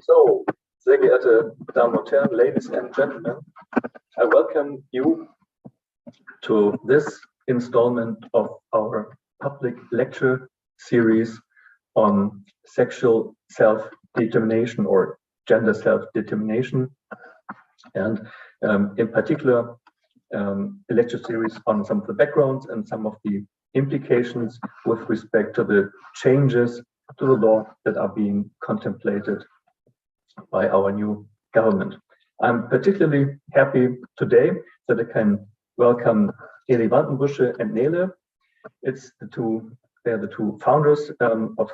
So, sehr geehrte Damen und Herren, ladies and gentlemen, I welcome you to this installment of our public lecture series on sexual self-determination or gender self-determination, and in particular, a lecture series on some of the backgrounds and some of the implications with respect to the changes to the law that are being contemplated by our new government. I'm particularly happy today that I can welcome Eli Wandenbusche and Nele. They're the two founders of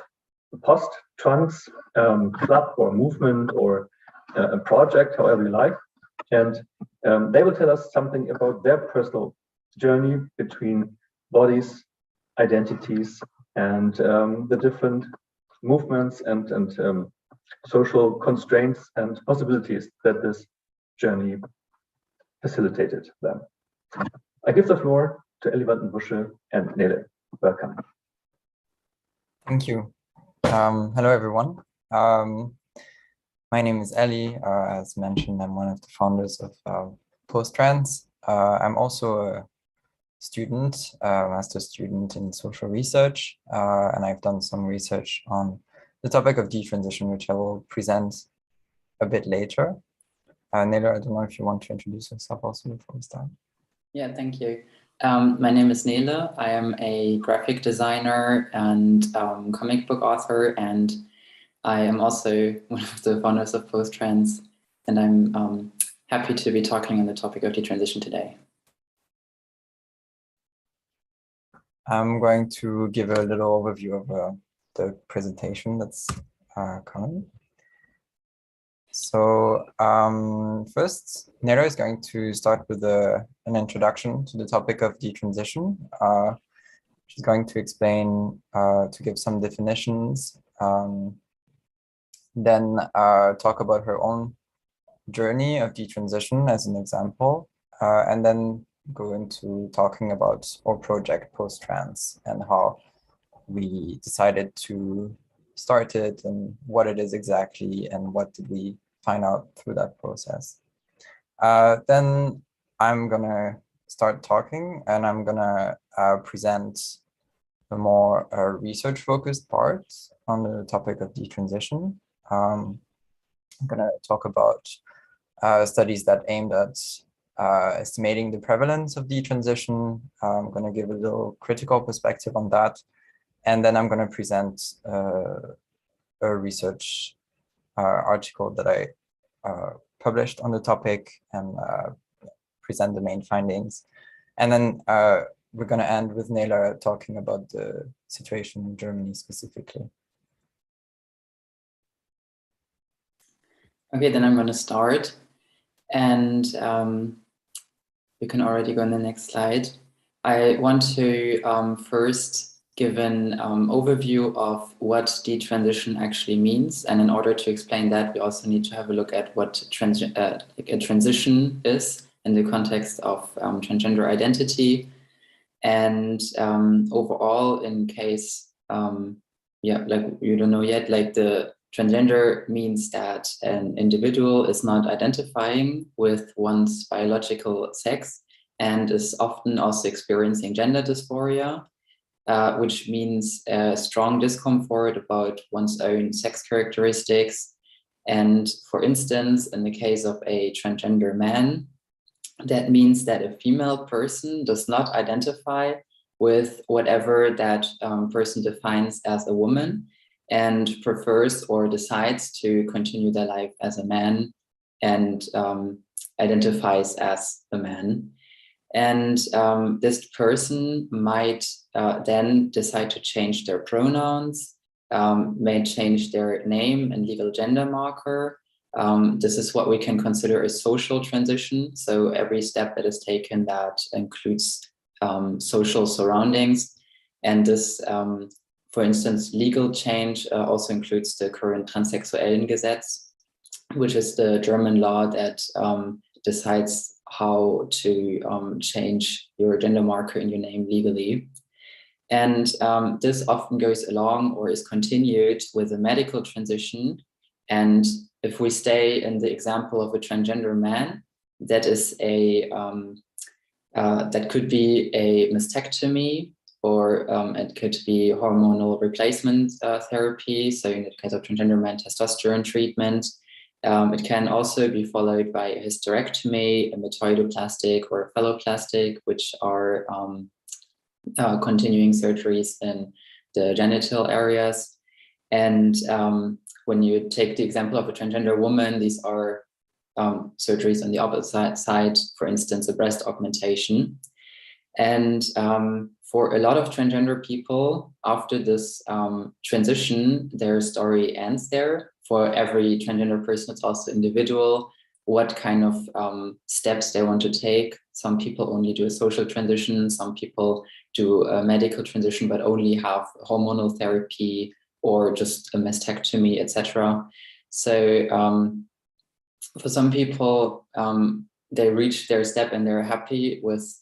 the Post-Trans club or movement or a project, however you like. And they will tell us something about their personal journey between bodies, identities, and the different movements and social constraints and possibilities that this journey facilitated them. I give the floor to Eli Wandenbusche and Nele. Welcome. Thank you. Hello, everyone. My name is Eli. As mentioned, I'm one of the founders of Post-Trans. I'm also a student, master's student in social research, and I've done some research on the topic of detransition, which I will present a bit later. Nele, I don't know if you want to introduce yourself also before we start. Yeah, thank you. My name is Nele. I am a graphic designer and comic book author, and I am also one of the founders of Post-Trans, and I'm happy to be talking on the topic of detransition today. I'm going to give a little overview of the presentation that's coming. So first, Nele is going to start with an introduction to the topic of detransition. She's going to explain, to give some definitions, then talk about her own journey of detransition as an example, and then go into talking about our project Post-Trans and how we decided to start it and what it is exactly and what did we find out through that process. Then I'm gonna start talking and I'm gonna present a more research-focused part on the topic of detransition. I'm gonna talk about studies that aimed at estimating the prevalence of detransition. I'm gonna give a little critical perspective on that. And then I'm gonna present a research article that I published on the topic and present the main findings. And then we're gonna end with Nele talking about the situation in Germany specifically. Okay, then I'm gonna start. And you can already go on the next slide. I want to first give an overview of what detransition actually means. And in order to explain that, we also need to have a look at what a transition is in the context of transgender identity. And overall, in case, like you don't know yet, like the transgender means that an individual is not identifying with one's biological sex and is often also experiencing gender dysphoria, which means strong discomfort about one's own sex characteristics. And for instance, in the case of a transgender man, that means that a female person does not identify with whatever that person defines as a woman and prefers or decides to continue their life as a man and identifies as a man. And this person might then decide to change their pronouns, may change their name and legal gender marker, This is what we can consider a social transition. So every step that is taken that includes social surroundings. And this, for instance, legal change also includes the current Transsexuellengesetz, which is the German law that decides how to change your gender marker in your name legally. And this often goes along or is continued with a medical transition. And if we stay in the example of a transgender man, that is a that could be a mastectomy, or it could be hormonal replacement therapy. So in the case of transgender man, testosterone treatment. It can also be followed by a hysterectomy, a metoidoplastic or a phalloplastic, which are continuing surgeries in the genital areas. And when you take the example of a transgender woman, these are surgeries on the opposite side, for instance, a breast augmentation. And for a lot of transgender people, after this transition, their story ends there. For every transgender person, it's also individual, what kind of steps they want to take. Some people only do a social transition, some people do a medical transition, but only have hormonal therapy or just a mastectomy, etc. So for some people, they reach their step and they're happy with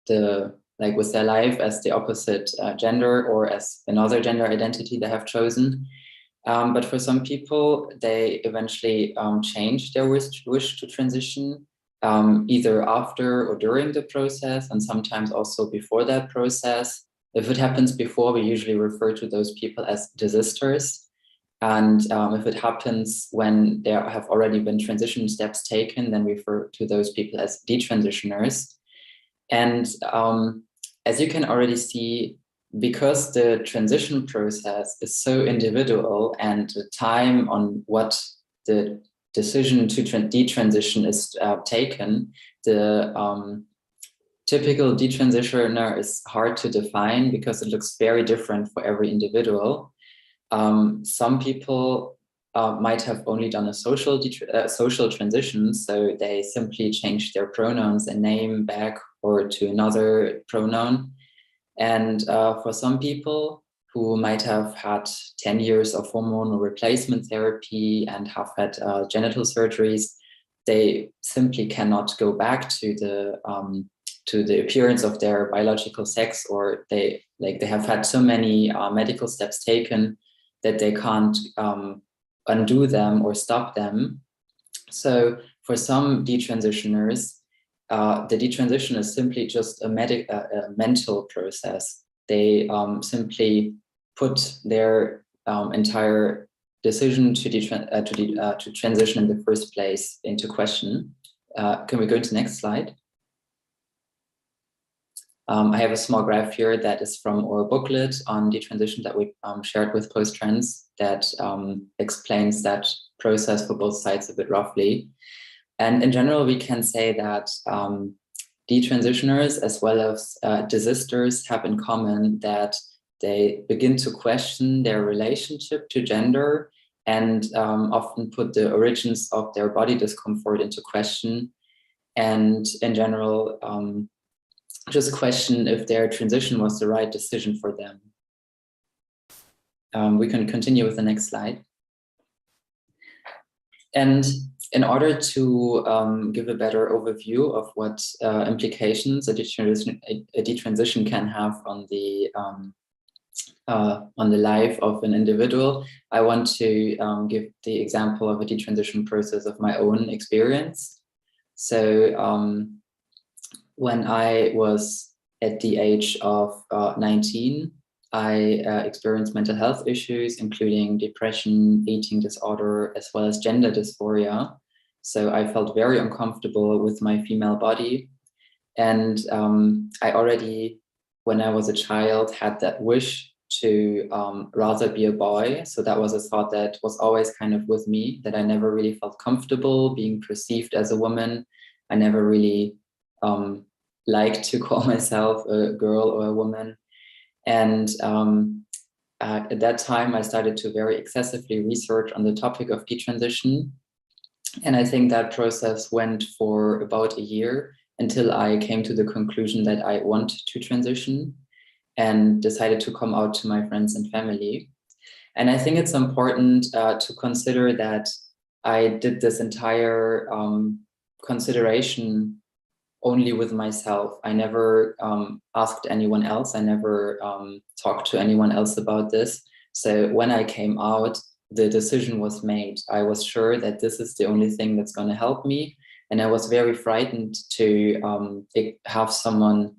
with their life as the opposite gender or as another gender identity they have chosen. But for some people, they eventually change their wish to transition, either after or during the process, and sometimes also before that process. If it happens before, we usually refer to those people as desisters. And if it happens when there have already been transition steps taken, then we refer to those people as detransitioners. And as you can already see, because the transition process is so individual and the time on what the decision to detransition is taken, the typical detransitioner is hard to define because it looks very different for every individual. Some people might have only done a social transition, so they simply change their pronouns and name back or to another pronoun. And for some people who might have had 10 years of hormonal replacement therapy and have had genital surgeries, they simply cannot go back to the appearance of their biological sex, or they have had so many medical steps taken that they can't undo them or stop them. So for some detransitioners, the detransition is simply just a mental process. They simply put their entire decision to transition in the first place into question. Can we go to the next slide? I have a small graph here that is from our booklet on detransition that we shared with PostTrans that explains that process for both sides a bit roughly. And in general, we can say that detransitioners as well as desisters have in common that they begin to question their relationship to gender and often put the origins of their body discomfort into question. And in general, just question if their transition was the right decision for them. We can continue with the next slide. And in order to give a better overview of what implications a detransition can have on the life of an individual, I want to give the example of a detransition process of my own experience. So when I was at the age of 19, I experienced mental health issues, including depression, eating disorder, as well as gender dysphoria. So I felt very uncomfortable with my female body. And I already, when I was a child, had that wish to rather be a boy. So that was a thought that was always kind of with me, that I never really felt comfortable being perceived as a woman. I never really liked to call myself a girl or a woman. And at that time, I started to very excessively research on the topic of detransition. And I think that process went for about a year until I came to the conclusion that I want to transition and decided to come out to my friends and family. And I think it's important to consider that I did this entire consideration only with myself. I never asked anyone else. I never talked to anyone else about this. So when I came out, the decision was made. I was sure that this is the only thing that's going to help me. And I was very frightened to have someone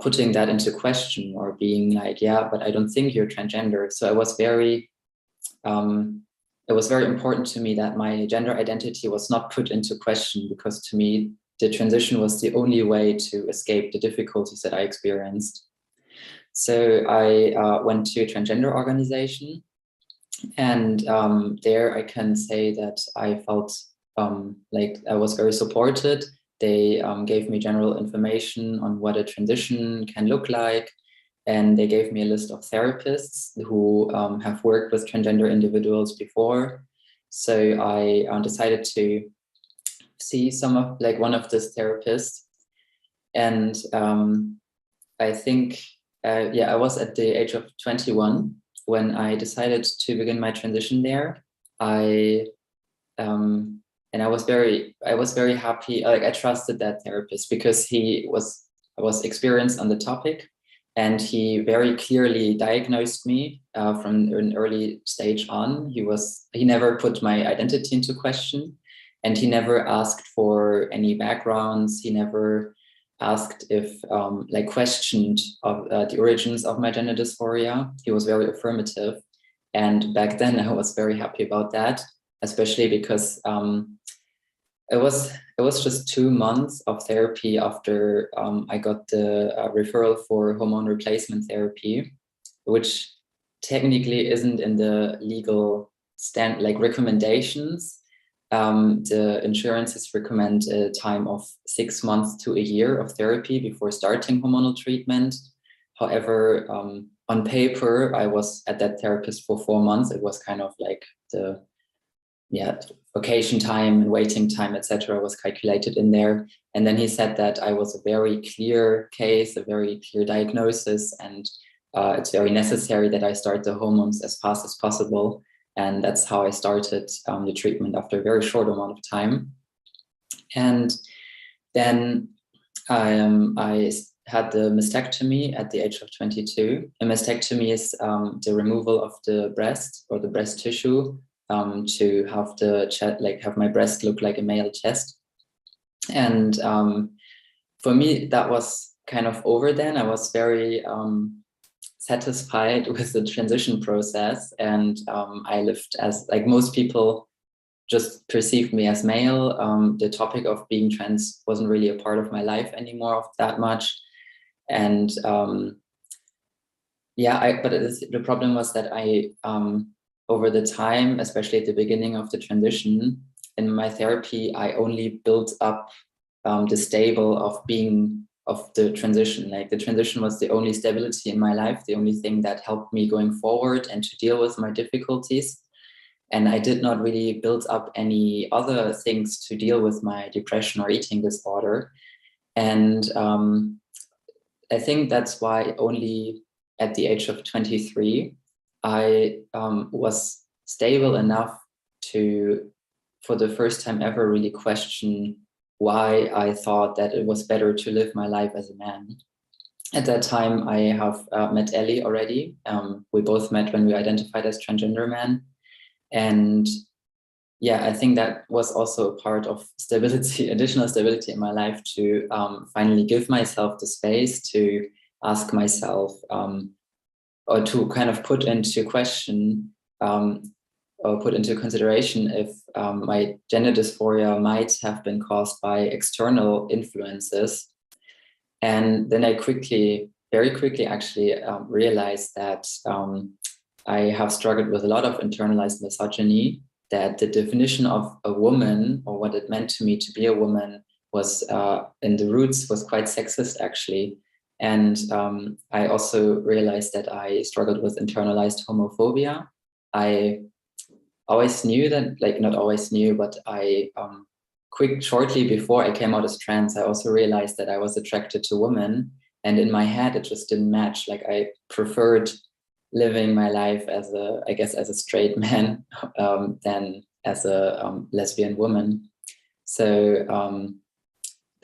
putting that into question or being like, yeah, but I don't think you're transgender. So it was very important to me that my gender identity was not put into question, because to me, the transition was the only way to escape the difficulties that I experienced. So I went to a transgender organization, and there I can say that I felt like I was very supported. They gave me general information on what a transition can look like, and they gave me a list of therapists who have worked with transgender individuals before. So I decided to see one of these therapists, and I think I was at the age of 21 when I decided to begin my transition there. I was very happy. Like, I trusted that therapist because he was experienced on the topic, and he very clearly diagnosed me from an early stage on. He never put my identity into question, and he never asked for any backgrounds. He never asked if questioned of the origins of my gender dysphoria. He was very affirmative, and back then I was very happy about that, especially because it was just 2 months of therapy after I got the referral for hormone replacement therapy, which technically isn't in the legal recommendations. The insurances recommend a time of 6 months to a year of therapy before starting hormonal treatment. However, on paper, I was at that therapist for 4 months. It was kind of like the vacation time and waiting time, etc., was calculated in there. And then he said that I was a very clear case, a very clear diagnosis, and it's very necessary that I start the hormones as fast as possible. And that's how I started the treatment after a very short amount of time. And then I had the mastectomy at the age of 22. A mastectomy is the removal of the breast or the breast tissue to have the chest, have my breast look like a male chest. And for me, that was kind of over then. I was very satisfied with the transition process, and I lived as, like most people just perceived me as male. The topic of being trans wasn't really a part of my life anymore that much. And the problem was that I over the time, especially at the beginning of the transition, in my therapy, I only built up the stable of the transition. Like, the transition was the only stability in my life, the only thing that helped me going forward and to deal with my difficulties. And I did not really build up any other things to deal with my depression or eating disorder. And I think that's why only at the age of 23, I was stable enough to, for the first time ever, really question why I thought that it was better to live my life as a man. At that time, I have met Ellie already. We both met when we identified as transgender men. And yeah, I think that was also a part of stability, additional stability in my life, to finally give myself the space to ask myself, or to kind of put into question or put into consideration if my gender dysphoria might have been caused by external influences. And then I very quickly actually realized that I have struggled with a lot of internalized misogyny, that the definition of a woman, or what it meant to me to be a woman, was in the roots was quite sexist, actually. And I also realized that I struggled with internalized homophobia. I always knew that, like, not always knew, but I shortly before I came out as trans, I also realized that I was attracted to women, and in my head it just didn't match. Like, I preferred living my life as a, I guess, as a straight man than as a lesbian woman. So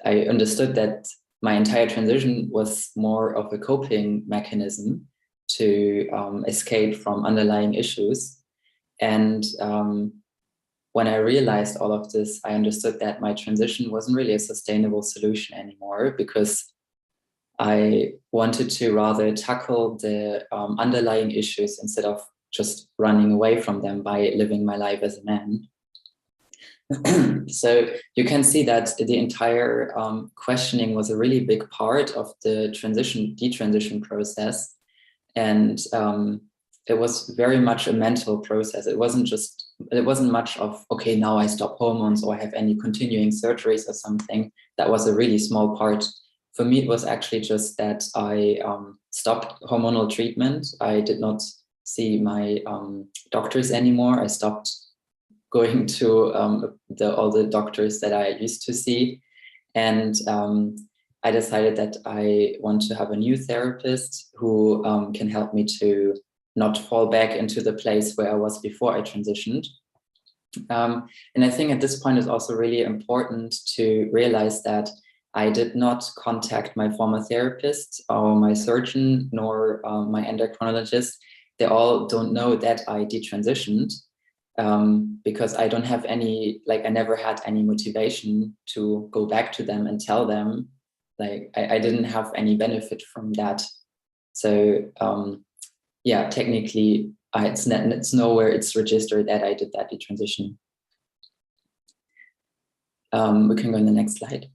I understood that my entire transition was more of a coping mechanism to escape from underlying issues. And when I realized all of this, I understood that my transition wasn't really a sustainable solution anymore, because I wanted to rather tackle the underlying issues instead of just running away from them by living my life as a man. So you can see that the entire questioning was a really big part of the detransition process. And it was very much a mental process. It wasn't much of, okay, now I stop hormones or have any continuing surgeries or something. That was a really small part. For me, it was actually just that I stopped hormonal treatment. I did not see my doctors anymore. I stopped going to all the doctors that I used to see. And I decided that I want to have a new therapist who can help me to not fall back into the place where I was before I transitioned. And I think at this point it's also really important to realize that I did not contact my former therapist or my surgeon nor my endocrinologist. They all don't know that I detransitioned because I don't have any, like, I never had any motivation to go back to them and tell them. Like, I didn't have any benefit from that. So yeah, technically it's nowhere it's registered that I did that detransition. We can go on the next slide.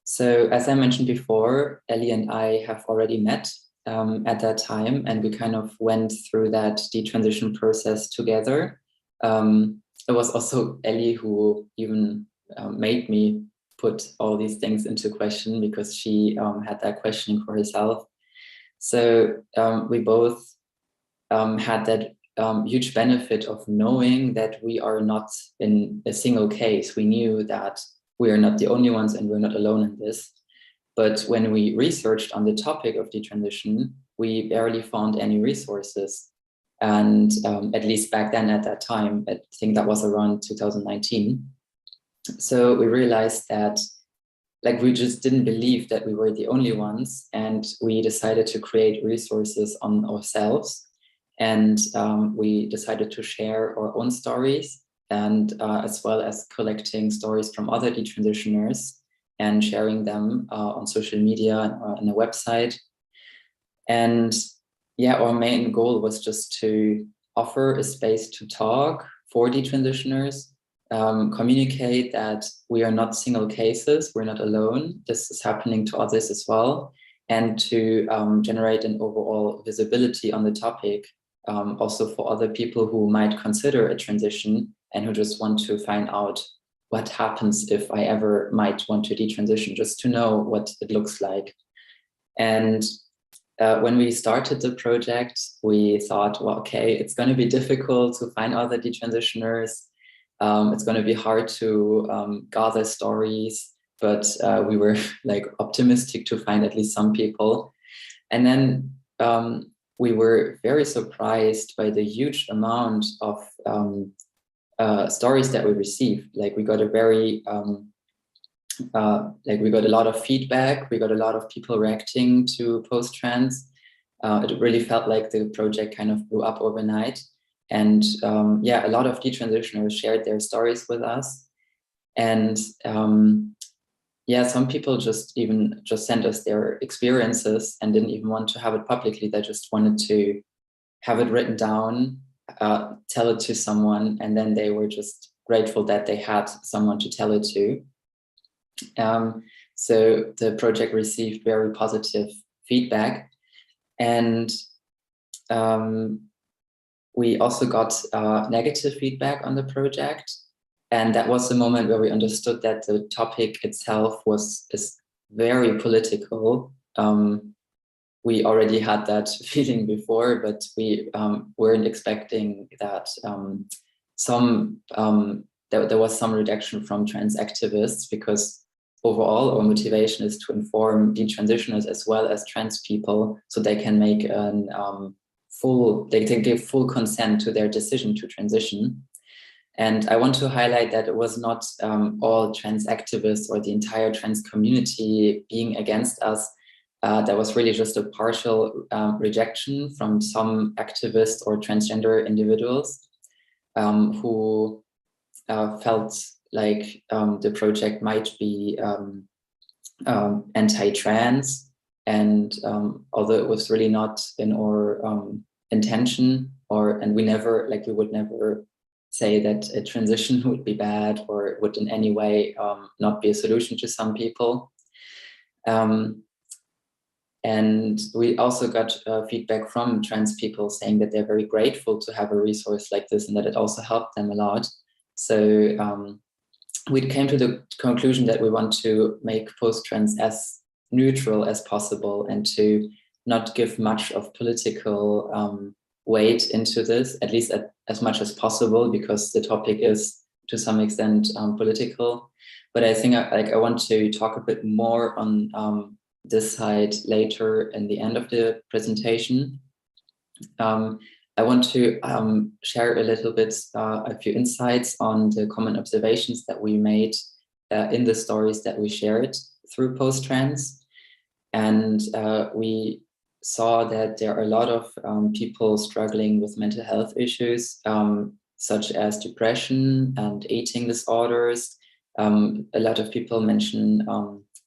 So as I mentioned before, Ellie and I have already met at that time, and we kind of went through that detransition process together. It was also Ellie who even made me put all these things into question, because she had that questioning for herself. So we both had that huge benefit of knowing that we are not in a single case. We knew that we are not the only ones and we're not alone in this. But when we researched on the topic of detransition, we barely found any resources. And at least back then, at that time, I think that was around 2019. So we realized that, like, we just didn't believe that we were the only ones, and we decided to create resources on ourselves. And we decided to share our own stories, and as well as collecting stories from other detransitioners and sharing them on social media and on the website. And yeah, our main goal was just to offer a space to talk for detransitioners, communicate that we are not single cases, we're not alone, this is happening to others as well, and to generate an overall visibility on the topic, also for other people who might consider a transition and who just want to find out what happens if I ever might want to detransition, just to know what it looks like. And when we started the project, we thought, well, okay, it's going to be difficult to find other detransitioners. It's going to be hard to gather stories, but we were like optimistic to find at least some people. And then we were very surprised by the huge amount of stories that we received. Like, we got a very, we got a lot of feedback. We got a lot of people reacting to post-trans. It really felt like the project kind of blew up overnight. And yeah, a lot of detransitioners shared their stories with us. And yeah, some people just sent us their experiences and didn't even want to have it publicly. They just wanted to have it written down, tell it to someone, and then they were just grateful that they had someone to tell it to. So the project received very positive feedback. And we also got negative feedback on the project. And that was the moment where we understood that the topic itself is very political. we already had that feeling before, but we weren't expecting that there was some rejection from trans activists, because overall our motivation is to inform detransitioners as well as trans people, so they can make they can give full consent to their decision to transition. And I want to highlight that it was not all trans activists or the entire trans community being against us. There was really just a partial rejection from some activists or transgender individuals who felt like the project might be anti-trans, and although it was really not in our intention, and we would never say that a transition would be bad or would in any way not be a solution to some people. And we also got feedback from trans people saying that they're very grateful to have a resource like this and that it also helped them a lot. So we came to the conclusion that we want to make post-trans as neutral as possible and to not give much of political weight into this, at least as much as possible, because the topic is to some extent political. But I think I want to talk a bit more on this side later in the end of the presentation. I want to share a little bit, a few insights on the common observations that we made in the stories that we shared through post-trans. And we saw that there are a lot of people struggling with mental health issues, such as depression and eating disorders. A lot of people mention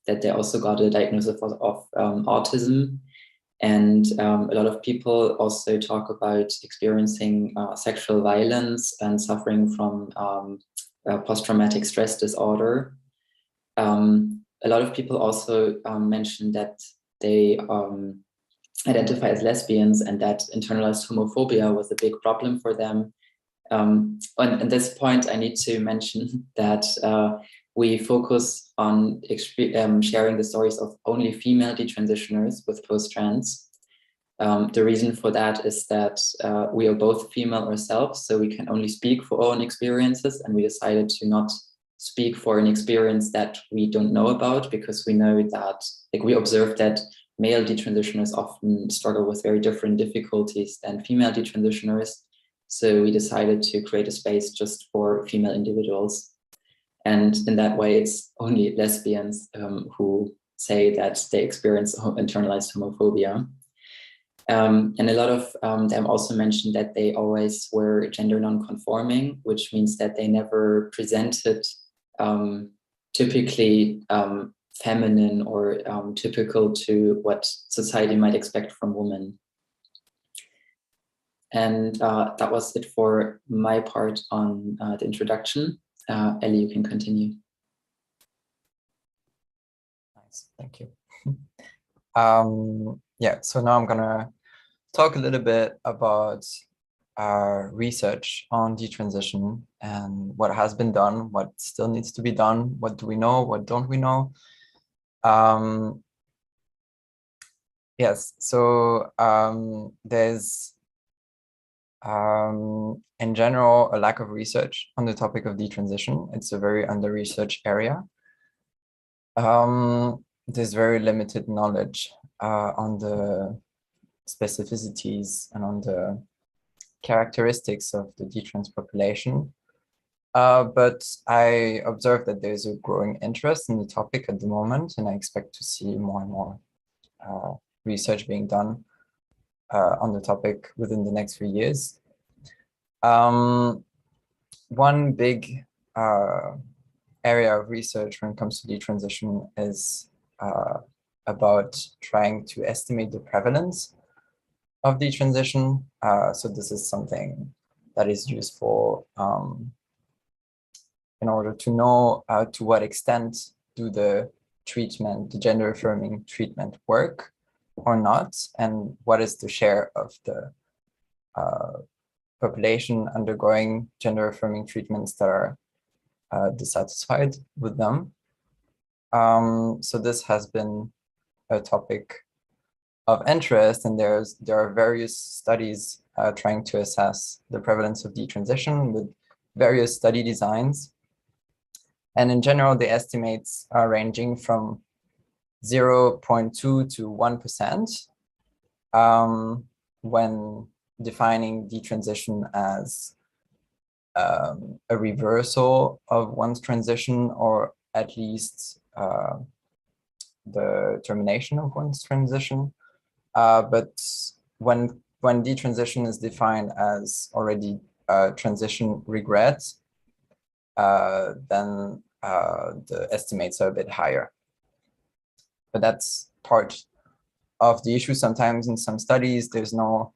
that they also got a diagnosis of autism. And a lot of people also talk about experiencing sexual violence and suffering from post-traumatic stress disorder. A lot of people also mentioned that they identify as lesbians and that internalized homophobia was a big problem for them. And at this point, I need to mention that we focus on sharing the stories of only female detransitioners with post-trans. The reason for that is that we are both female ourselves, so we can only speak for our own experiences, and we decided to not speak for an experience that we don't know about, because we know that, we observed that male detransitioners often struggle with very different difficulties than female detransitioners. So we decided to create a space just for female individuals. And in that way, it's only lesbians who say that they experience internalized homophobia. And a lot of them also mentioned that they always were gender non-conforming, which means that they never presented typically feminine or typical to what society might expect from women. And that was it for my part on the introduction. Ellie, you can continue. Nice, thank you. Yeah, so now I'm gonna talk a little bit about research on detransition and what has been done, what still needs to be done, what do we know, what don't we know. Yes, so there's in general a lack of research on the topic of detransition. It's a very under-researched area. There's very limited knowledge on the specificities and on the characteristics of the detrans population. But I observe that there's a growing interest in the topic at the moment, and I expect to see more and more research being done on the topic within the next few years. One big area of research when it comes to detransition is about trying to estimate the prevalence of detransition. So this is something that is useful in order to know to what extent do the gender affirming treatment work or not, and what is the share of the population undergoing gender affirming treatments that are dissatisfied with them. So this has been a topic of interest, and there are various studies trying to assess the prevalence of detransition with various study designs. And in general, the estimates are ranging from 0.2 to 1% when defining detransition as a reversal of one's transition, or at least the termination of one's transition. But when detransition is defined as already transition regret, then the estimates are a bit higher. But that's part of the issue. Sometimes in some studies, there's no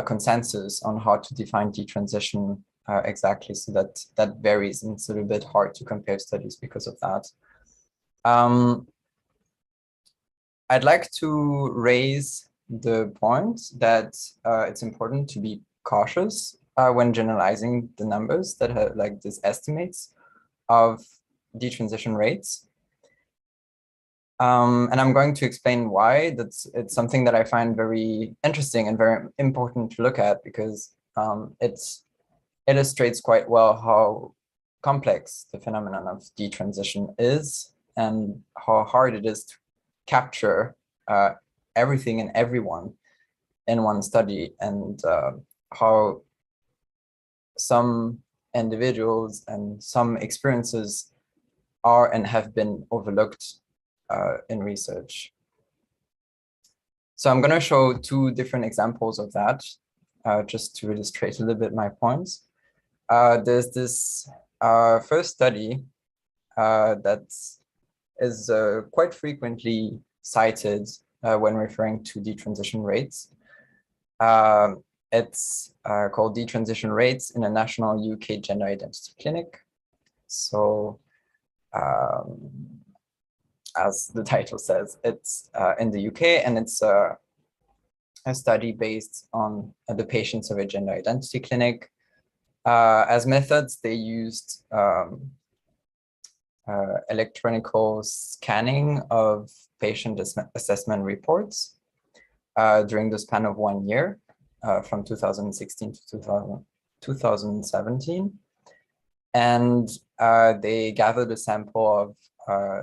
consensus on how to define detransition exactly, so that varies, and it's a little bit hard to compare studies because of that. I'd like to raise the point that it's important to be cautious when generalizing the numbers that have like these estimates of detransition rates. And I'm going to explain why. It's something that I find very interesting and very important to look at, because it illustrates quite well how complex the phenomenon of detransition is, and how hard it is to capture everything and everyone in one study, and how some individuals and some experiences are and have been overlooked in research. So I'm going to show two different examples of that, just to illustrate a little bit my points. There's this first study that is quite frequently cited when referring to detransition rates. It's called Detransition Rates in a National UK Gender Identity Clinic. So as the title says, it's in the UK, and it's a study based on the patients of a gender identity clinic. As methods, they used electronic scanning of patient assessment reports during the span of 1 year, from 2016 to 2017. And they gathered a sample of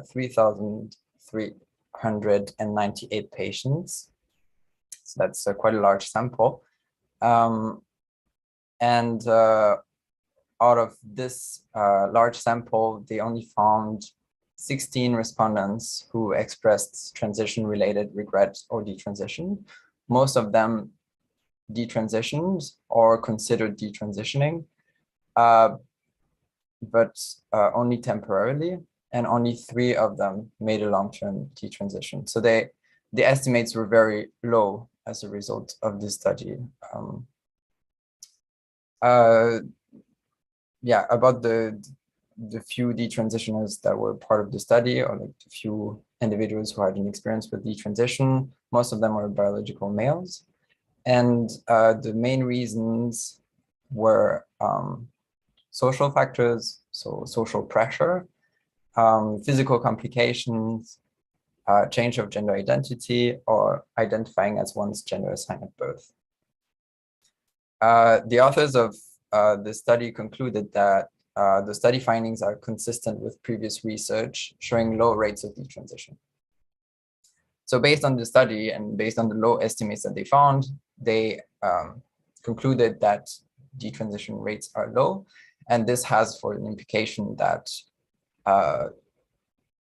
3,398 patients. So that's quite a large sample. And out of this large sample, they only found 16 respondents who expressed transition-related regret or detransition. Most of them detransitioned or considered detransitioning, but only temporarily, and only 3 of them made a long-term detransition. So the estimates were very low as a result of this study. Yeah, about the few detransitioners that were part of the study, or like the few individuals who had an experience with detransition, most of them were biological males. And the main reasons were social factors, so social pressure, physical complications, change of gender identity, or identifying as one's gender assigned at birth. The authors of the study concluded that the study findings are consistent with previous research showing low rates of detransition. So based on the study and based on the low estimates that they found, they concluded that detransition rates are low. And this has for an implication that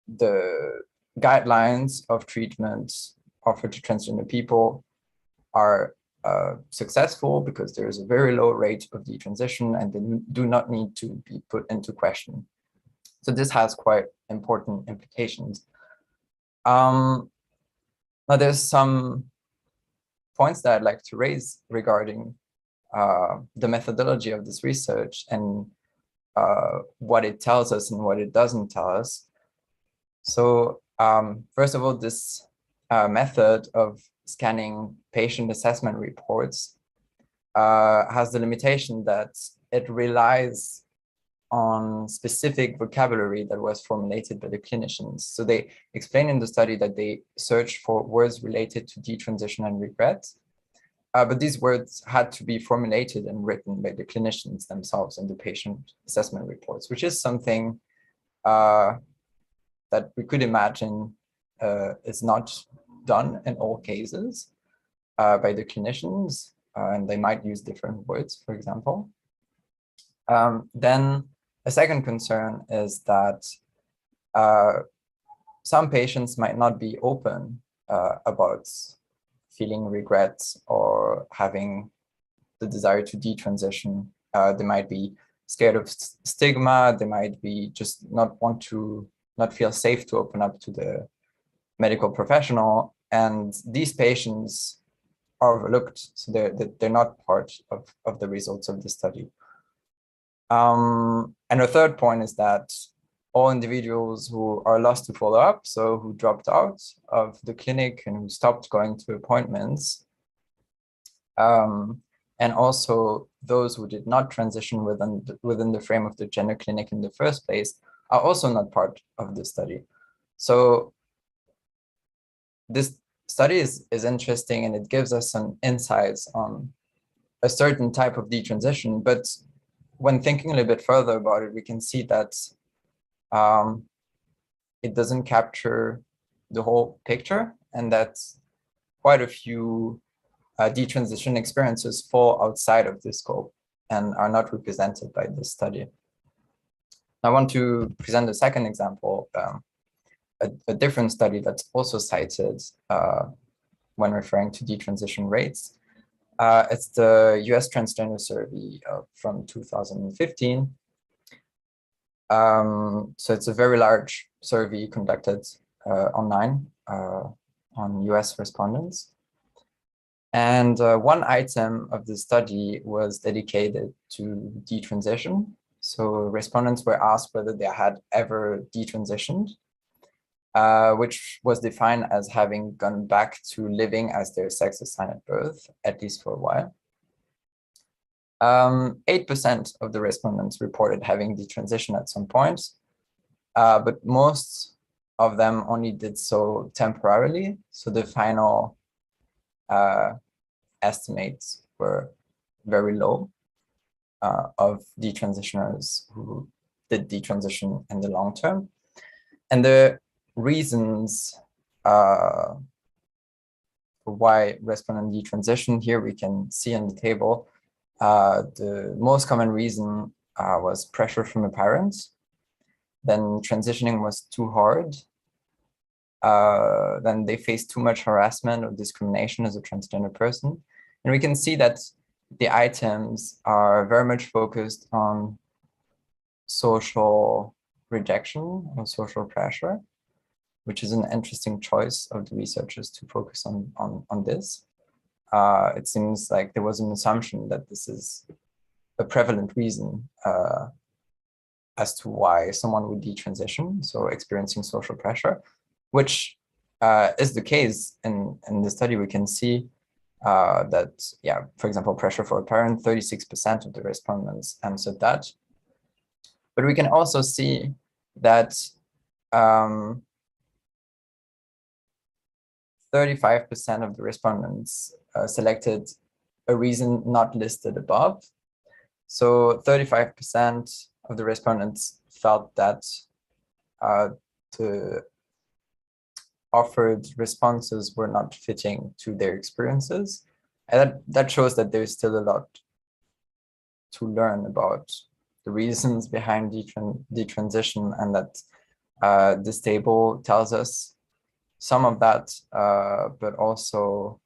the guidelines of treatment offered to transgender people are successful, because there is a very low rate of detransition and they do not need to be put into question. So this has quite important implications. Now there's some points that I'd like to raise regarding the methodology of this research, and what it tells us and what it doesn't tell us. So first of all, this method of scanning patient assessment reports has the limitation that it relies on specific vocabulary that was formulated by the clinicians. So they explain in the study that they searched for words related to detransition and regret, but these words had to be formulated and written by the clinicians themselves in the patient assessment reports, which is something that we could imagine is not done in all cases by the clinicians, and they might use different words, for example. Then a second concern is that some patients might not be open about feeling regret or having the desire to detransition. They might be scared of stigma. They might be just not feel safe to open up to the medical professional. And these patients are overlooked. So they're not part of the results of the study. And a third point is that all individuals who are lost to follow up, so who dropped out of the clinic and who stopped going to appointments, and also those who did not transition within the frame of the gender clinic in the first place, are also not part of the study. So this study is interesting, and it gives us some insights on a certain type of detransition. But when thinking a little bit further about it, we can see that it doesn't capture the whole picture, and that quite a few detransition experiences fall outside of this scope and are not represented by this study. I want to present a second example, a different study that's also cited when referring to detransition rates. It's the US Transgender Survey from 2015. So it's a very large survey conducted online on US respondents. And one item of the study was dedicated to detransition. So respondents were asked whether they had ever detransitioned, which was defined as having gone back to living as their sex assigned at birth, at least for a while. 8% of the respondents reported having detransitioned at some point, but most of them only did so temporarily. So the final estimates were very low of detransitioners who did detransition in the long term. And the reasons for why respondent detransition, here we can see on the table, the most common reason was pressure from a parent. Then transitioning was too hard. Then they faced too much harassment or discrimination as a transgender person. And we can see that the items are very much focused on social rejection or social pressure, which is an interesting choice of the researchers to focus on this. It seems like there was an assumption that this is a prevalent reason as to why someone would detransition, so experiencing social pressure, which is the case in the study. We can see that, yeah, for example, pressure for a parent, 36% of the respondents answered that. But we can also see that 35% of the respondents selected a reason not listed above. So 35% of the respondents felt that the offered responses were not fitting to their experiences. And that shows that there's still a lot to learn about the reasons behind detransition, and that this table tells us some of that, but also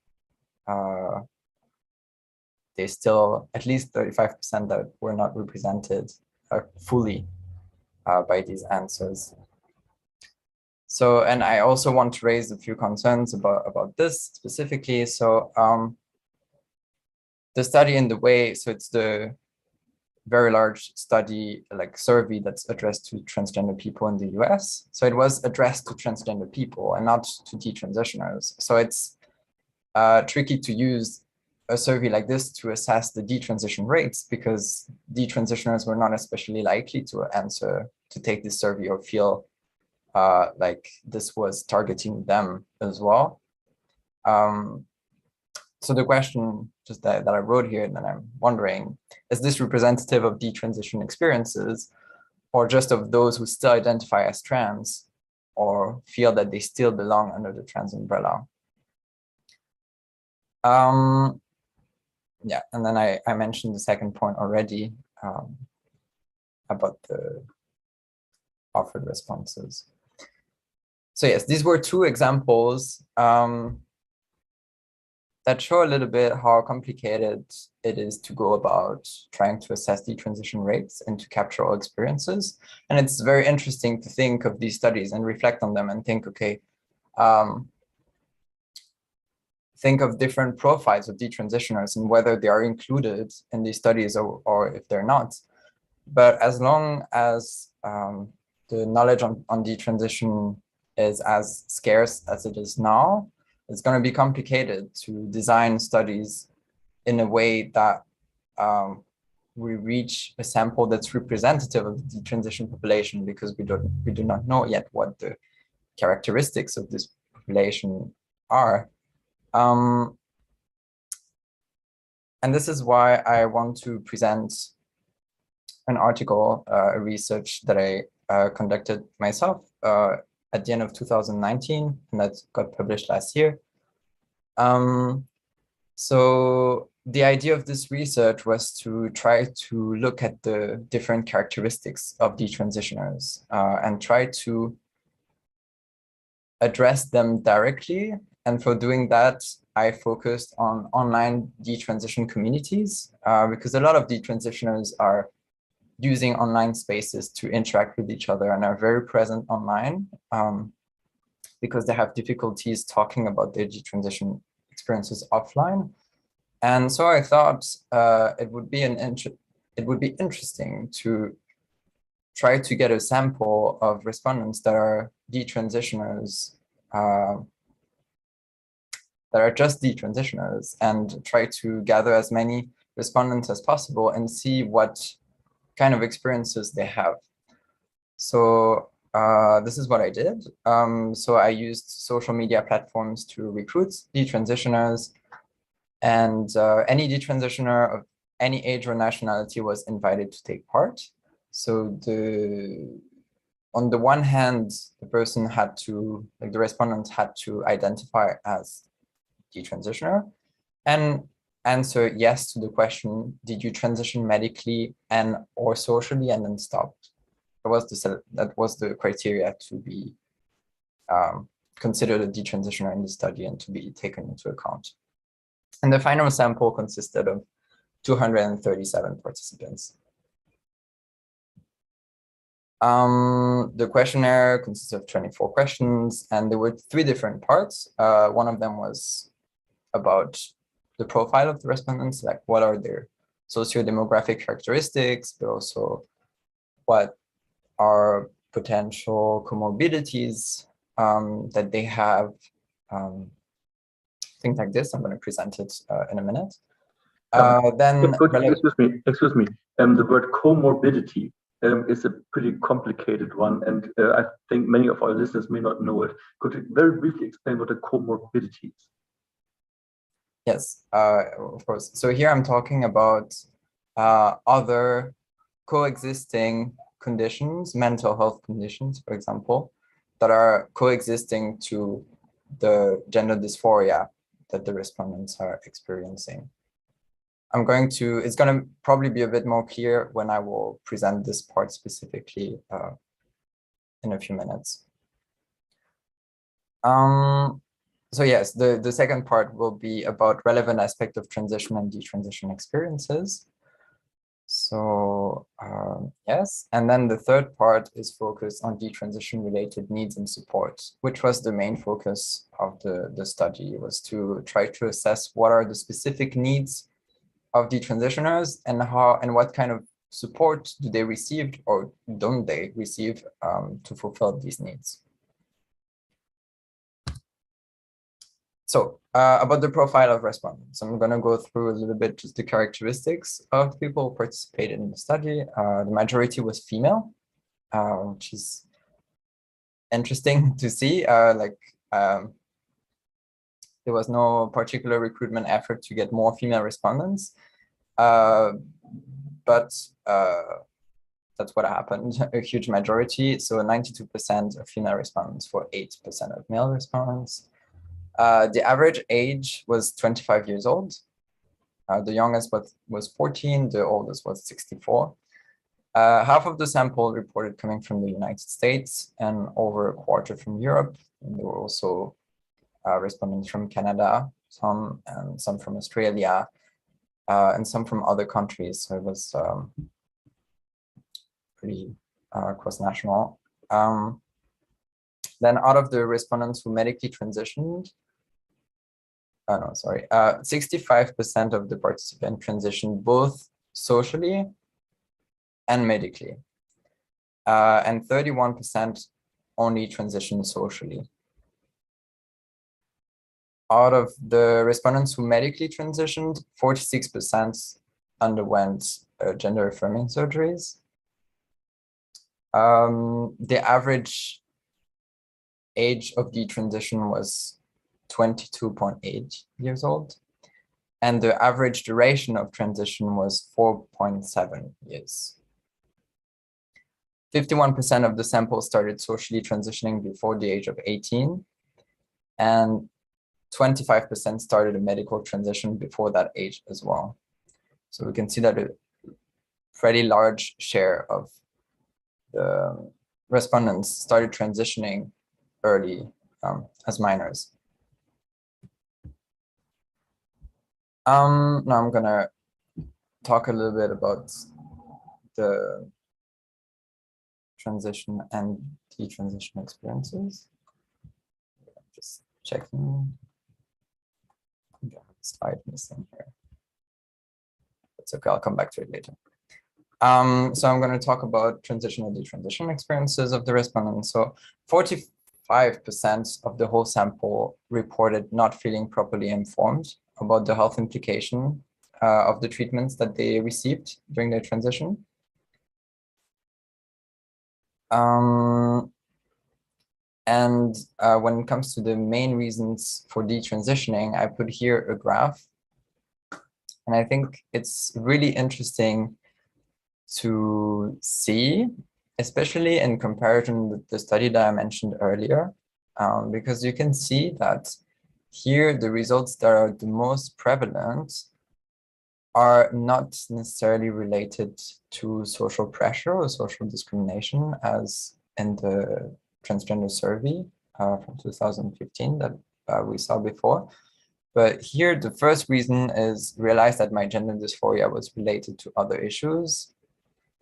there's still at least 35% that were not represented fully by these answers. So, and I also want to raise a few concerns about this specifically. So the study in the way, so it's the very large study, like survey that's addressed to transgender people in the US. So it was addressed to transgender people and not to detransitioners. So it's tricky to use a survey like this to assess the detransition rates, because detransitioners were not especially likely to take this survey or feel like this was targeting them as well. So the question just that I wrote here, and then I'm wondering, is this representative of detransition experiences, or just of those who still identify as trans or feel that they still belong under the trans umbrella? Yeah, and then I mentioned the second point already about the offered responses. So yes, these were two examples that show a little bit how complicated it is to go about trying to assess detransition rates and to capture all experiences. And it's very interesting to think of these studies and reflect on them and think, okay, think of different profiles of detransitioners and whether they are included in these studies or if they're not. But as long as the knowledge on detransition is as scarce as it is now, it's going to be complicated to design studies in a way that we reach a sample that's representative of the detransition population, because we do not know yet what the characteristics of this population are. And this is why I want to present an article, a research that I conducted myself at the end of 2019, and that got published last year. So the idea of this research was to try to look at the different characteristics of detransitioners and try to address them directly. And for doing that, I focused on online detransition communities because a lot of detransitioners are using online spaces to interact with each other and are very present online because they have difficulties talking about their detransition experiences offline. And so I thought it would be interesting to try to get a sample of respondents that are detransitioners, that are just detransitioners, and try to gather as many respondents as possible and see what kind of experiences they have. So this is what I did. So I used social media platforms to recruit detransitioners, and any detransitioner of any age or nationality was invited to take part. So on the one hand, the person had to, like the respondent had to identify as detransitioner and answer yes to the question, did you transition medically and or socially, and then stopped. That was the criteria to be considered a detransitioner in the study and to be taken into account. And the final sample consisted of 237 participants. The questionnaire consists of 24 questions, and there were 3 different parts. One of them was about the profile of the respondents, like what are their socio-demographic characteristics, but also what are potential comorbidities that they have, things like this. I'm going to present it in a minute. Then, excuse me. The word comorbidity is a pretty complicated one, and I think many of our listeners may not know it. Could you very briefly explain what a comorbidity is? Yes, of course. So here I'm talking about other coexisting conditions, mental health conditions, for example, that are coexisting to the gender dysphoria that the respondents are experiencing. It's going to probably be a bit more clear when I will present this part specifically in a few minutes. So yes, the second part will be about relevant aspect of transition and detransition experiences. So yes, and then the third part is focused on detransition related needs and support, which was the main focus of the study, was to try to assess what are the specific needs of detransitioners and how and what kind of support do they receive or don't they receive to fulfill these needs. So about the profile of respondents, I'm going to go through a little bit just the characteristics of people who participated in the study. The majority was female, which is interesting to see. There was no particular recruitment effort to get more female respondents, but that's what happened, a huge majority. So 92% of female respondents for 8% of male respondents. The average age was 25 years old. The youngest was 14, the oldest was 64. Half of the sample reported coming from the United States and over a quarter from Europe. And there were also respondents from Canada, some from Australia, and some from other countries. So it was pretty cross-national. Then out of the respondents who medically transitioned, 65% of the participants transitioned both socially and medically, and 31% only transitioned socially. Out of the respondents who medically transitioned, 46% underwent gender-affirming surgeries. The average age of the transition was 22.8 years old, and the average duration of transition was 4.7 years. 51% of the sample started socially transitioning before the age of 18, and 25% started a medical transition before that age as well. So we can see that a pretty large share of the respondents started transitioning early as minors. Now I'm gonna talk a little bit about the transition and detransition experiences. Just checking. I have a slide missing here. It's okay, I'll come back to it later. So I'm going to talk about transition and detransition experiences of the respondents. So 45% of the whole sample reported not feeling properly informed about the health implication of the treatments that they received during their transition. And when it comes to the main reasons for detransitioning, I put here a graph. And I think it's really interesting to see, especially in comparison with the study that I mentioned earlier, because you can see that here the results that are the most prevalent are not necessarily related to social pressure or social discrimination, as in the transgender survey from 2015 that we saw before. But here, the first reason is realize that my gender dysphoria was related to other issues,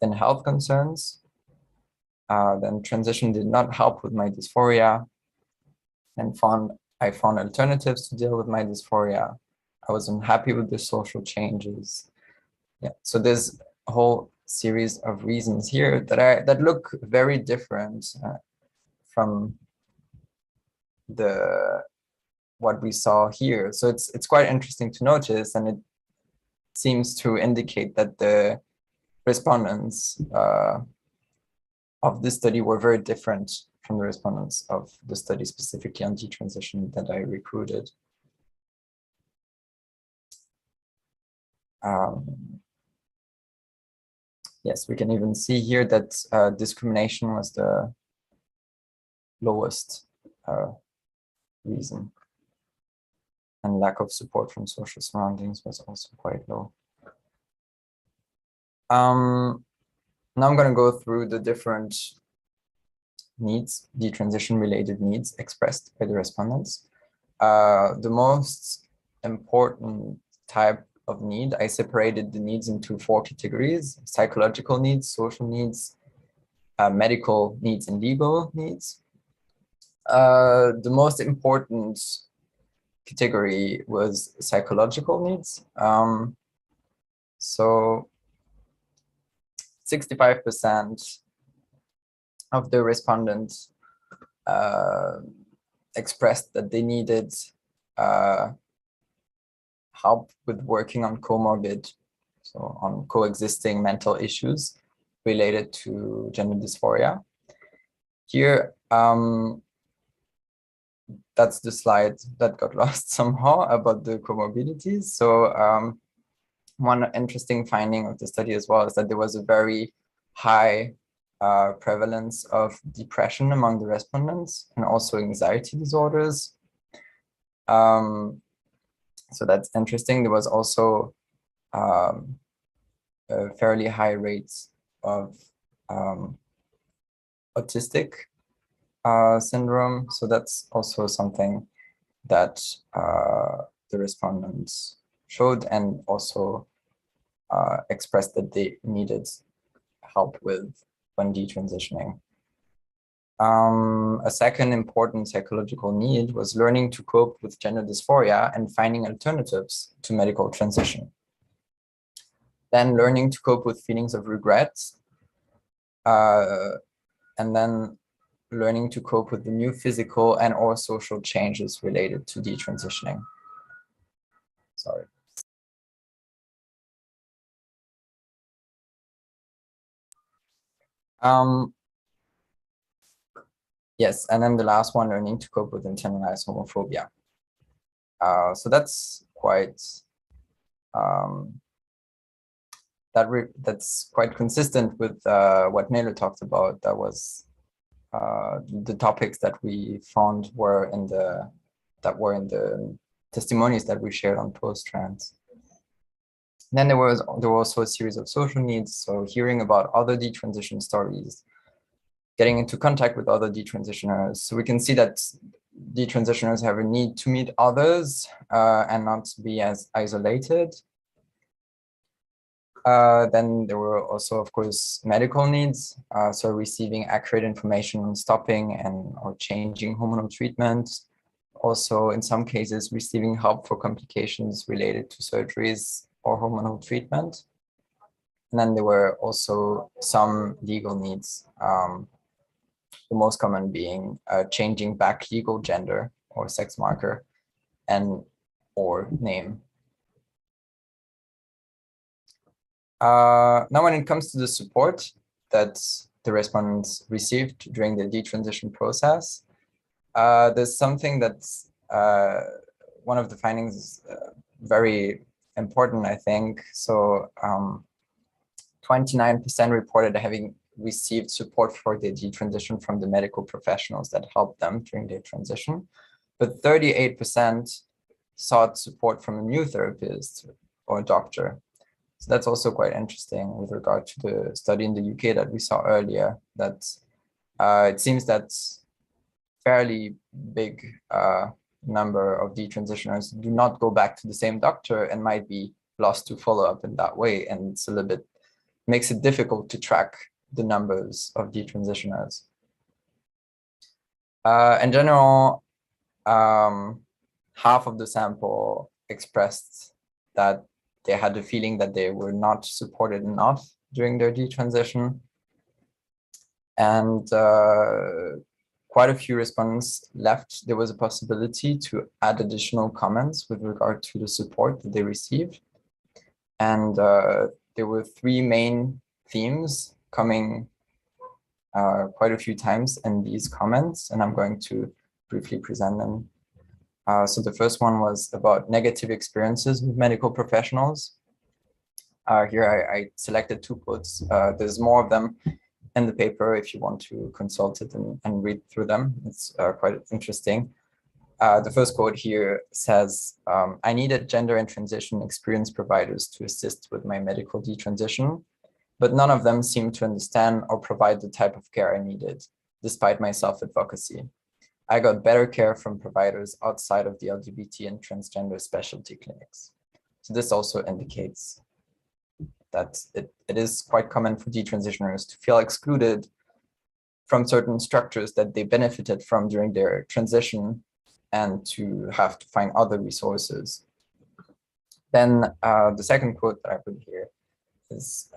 then health concerns, then transition did not help with my dysphoria, and I found alternatives to deal with my dysphoria. I was unhappy with the social changes. Yeah, so there's a whole series of reasons here that look very different from what we saw here. So it's quite interesting to notice, and it seems to indicate that the respondents of this study were very different from the respondents of the study specifically on detransition that I recruited. Yes, we can even see here that discrimination was the lowest reason, and lack of support from social surroundings was also quite low. Now I'm going to go through the different needs, detransition related needs expressed by the respondents. The most important type of need, I separated the needs into 4 categories: psychological needs, social needs, medical needs, and legal needs. The most important category was psychological needs. So 65% of the respondents expressed that they needed help with working on comorbid, so on coexisting mental issues related to gender dysphoria. Here, that's the slide that got lost somehow about the comorbidities. So one interesting finding of the study as well is that there was a very high prevalence of depression among the respondents and also anxiety disorders. So that's interesting. There was also fairly high rates of autistic syndrome. So that's also something that the respondents showed and also expressed that they needed help with when detransitioning. A second important psychological need was learning to cope with gender dysphoria and finding alternatives to medical transition. Then learning to cope with feelings of regret, and then learning to cope with the new physical and or social changes related to detransitioning. Sorry. Yes, and then the last one, learning to cope with internalized homophobia. So that's quite that's quite consistent with what Nele talked about. That was the topics that we found were in the testimonies that we shared on post-trans. Then there were also a series of social needs. So hearing about other detransition stories, getting into contact with other detransitioners. So we can see that detransitioners have a need to meet others and not be as isolated. Then there were also, of course, medical needs. So receiving accurate information on stopping and or changing hormonal treatment. Also, in some cases, receiving help for complications related to surgeries or hormonal treatment. And then there were also some legal needs. The most common being changing back legal gender or sex marker and or name. Now, when it comes to the support that the respondents received during the detransition process, there's something that's one of the findings is very important, I think. So 29% reported having received support for their detransition from the medical professionals that helped them during their transition, but 38% sought support from a new therapist or doctor. So that's also quite interesting with regard to the study in the UK that we saw earlier, that it seems that fairly big number of detransitioners do not go back to the same doctor and might be lost to follow up in that way. And it's a little bit, makes it difficult to track the numbers of detransitioners. In general, half of the sample expressed that they had the feeling that they were not supported enough during their detransition. And quite a few respondents left. There was a possibility to add additional comments with regard to the support that they received. And there were three main themes coming quite a few times in these comments, and I'm going to briefly present them. So the first one was about negative experiences with medical professionals. Here I selected two quotes. There's more of them in the paper if you want to consult it and read through them. It's quite interesting. The first quote here says, I needed gender and transition experience providers to assist with my medical detransition, but none of them seemed to understand or provide the type of care I needed, despite my self-advocacy. I got better care from providers outside of the LGBT and transgender specialty clinics. So this also indicates that it is quite common for detransitioners to feel excluded from certain structures that they benefited from during their transition and to have to find other resources. Then the second quote that I put here is,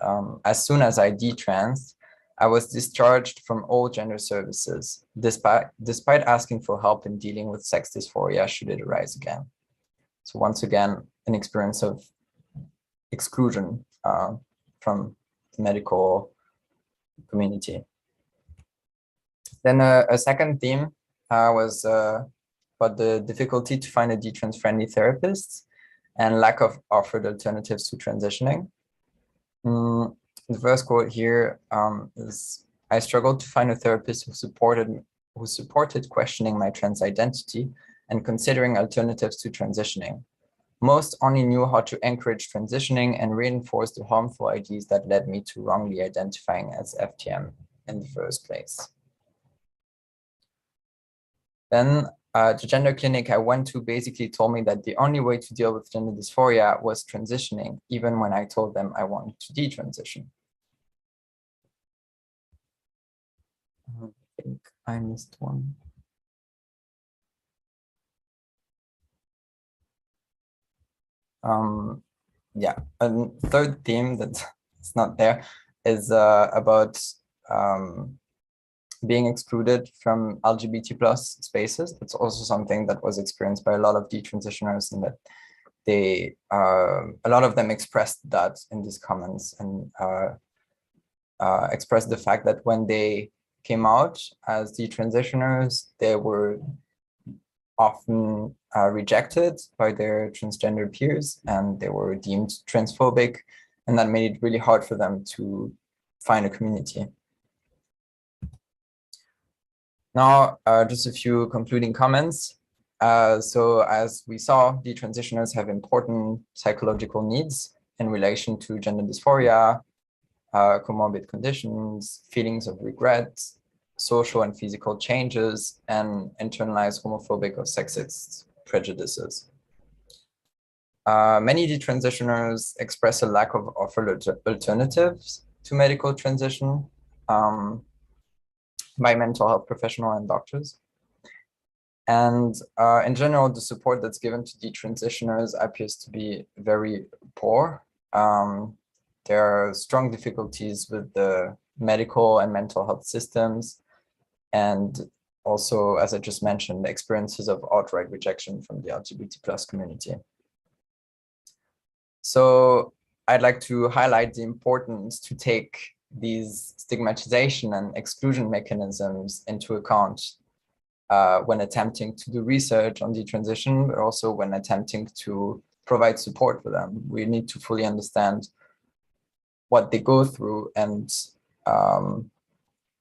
as soon as I detransed, I was discharged from all gender services, despite asking for help in dealing with sex dysphoria should it arise again. So once again, an experience of exclusion from the medical community. Then a second theme was about the difficulty to find a detrans-friendly therapist and lack of offered alternatives to transitioning. The first quote here is, I struggled to find a therapist who supported questioning my trans identity and considering alternatives to transitioning. Most only knew how to encourage transitioning and reinforce the harmful ideas that led me to wrongly identifying as FTM in the first place. Then the gender clinic I went to basically told me that the only way to deal with gender dysphoria was transitioning, even when I told them I wanted to detransition. I think I missed one. Yeah, a third theme that's not there is about being excluded from LGBT plus spaces. That's also something that was experienced by a lot of detransitioners, and that they, a lot of them expressed that in these comments, and expressed the fact that when they came out as detransitioners, they were often rejected by their transgender peers, and they were deemed transphobic, and that made it really hard for them to find a community. Now, just a few concluding comments. So as we saw, detransitioners have important psychological needs in relation to gender dysphoria, comorbid conditions, feelings of regret, social and physical changes, and internalized homophobic or sexist prejudices. Many detransitioners express a lack of offered alternatives to medical transition by mental health professionals and doctors. And in general, the support that's given to detransitioners appears to be very poor. There are strong difficulties with the medical and mental health systems, and also, as I just mentioned, experiences of outright rejection from the LGBT plus community. So I'd like to highlight the importance to take these stigmatization and exclusion mechanisms into account when attempting to do research on detransition, but also when attempting to provide support for them. We need to fully understand what they go through and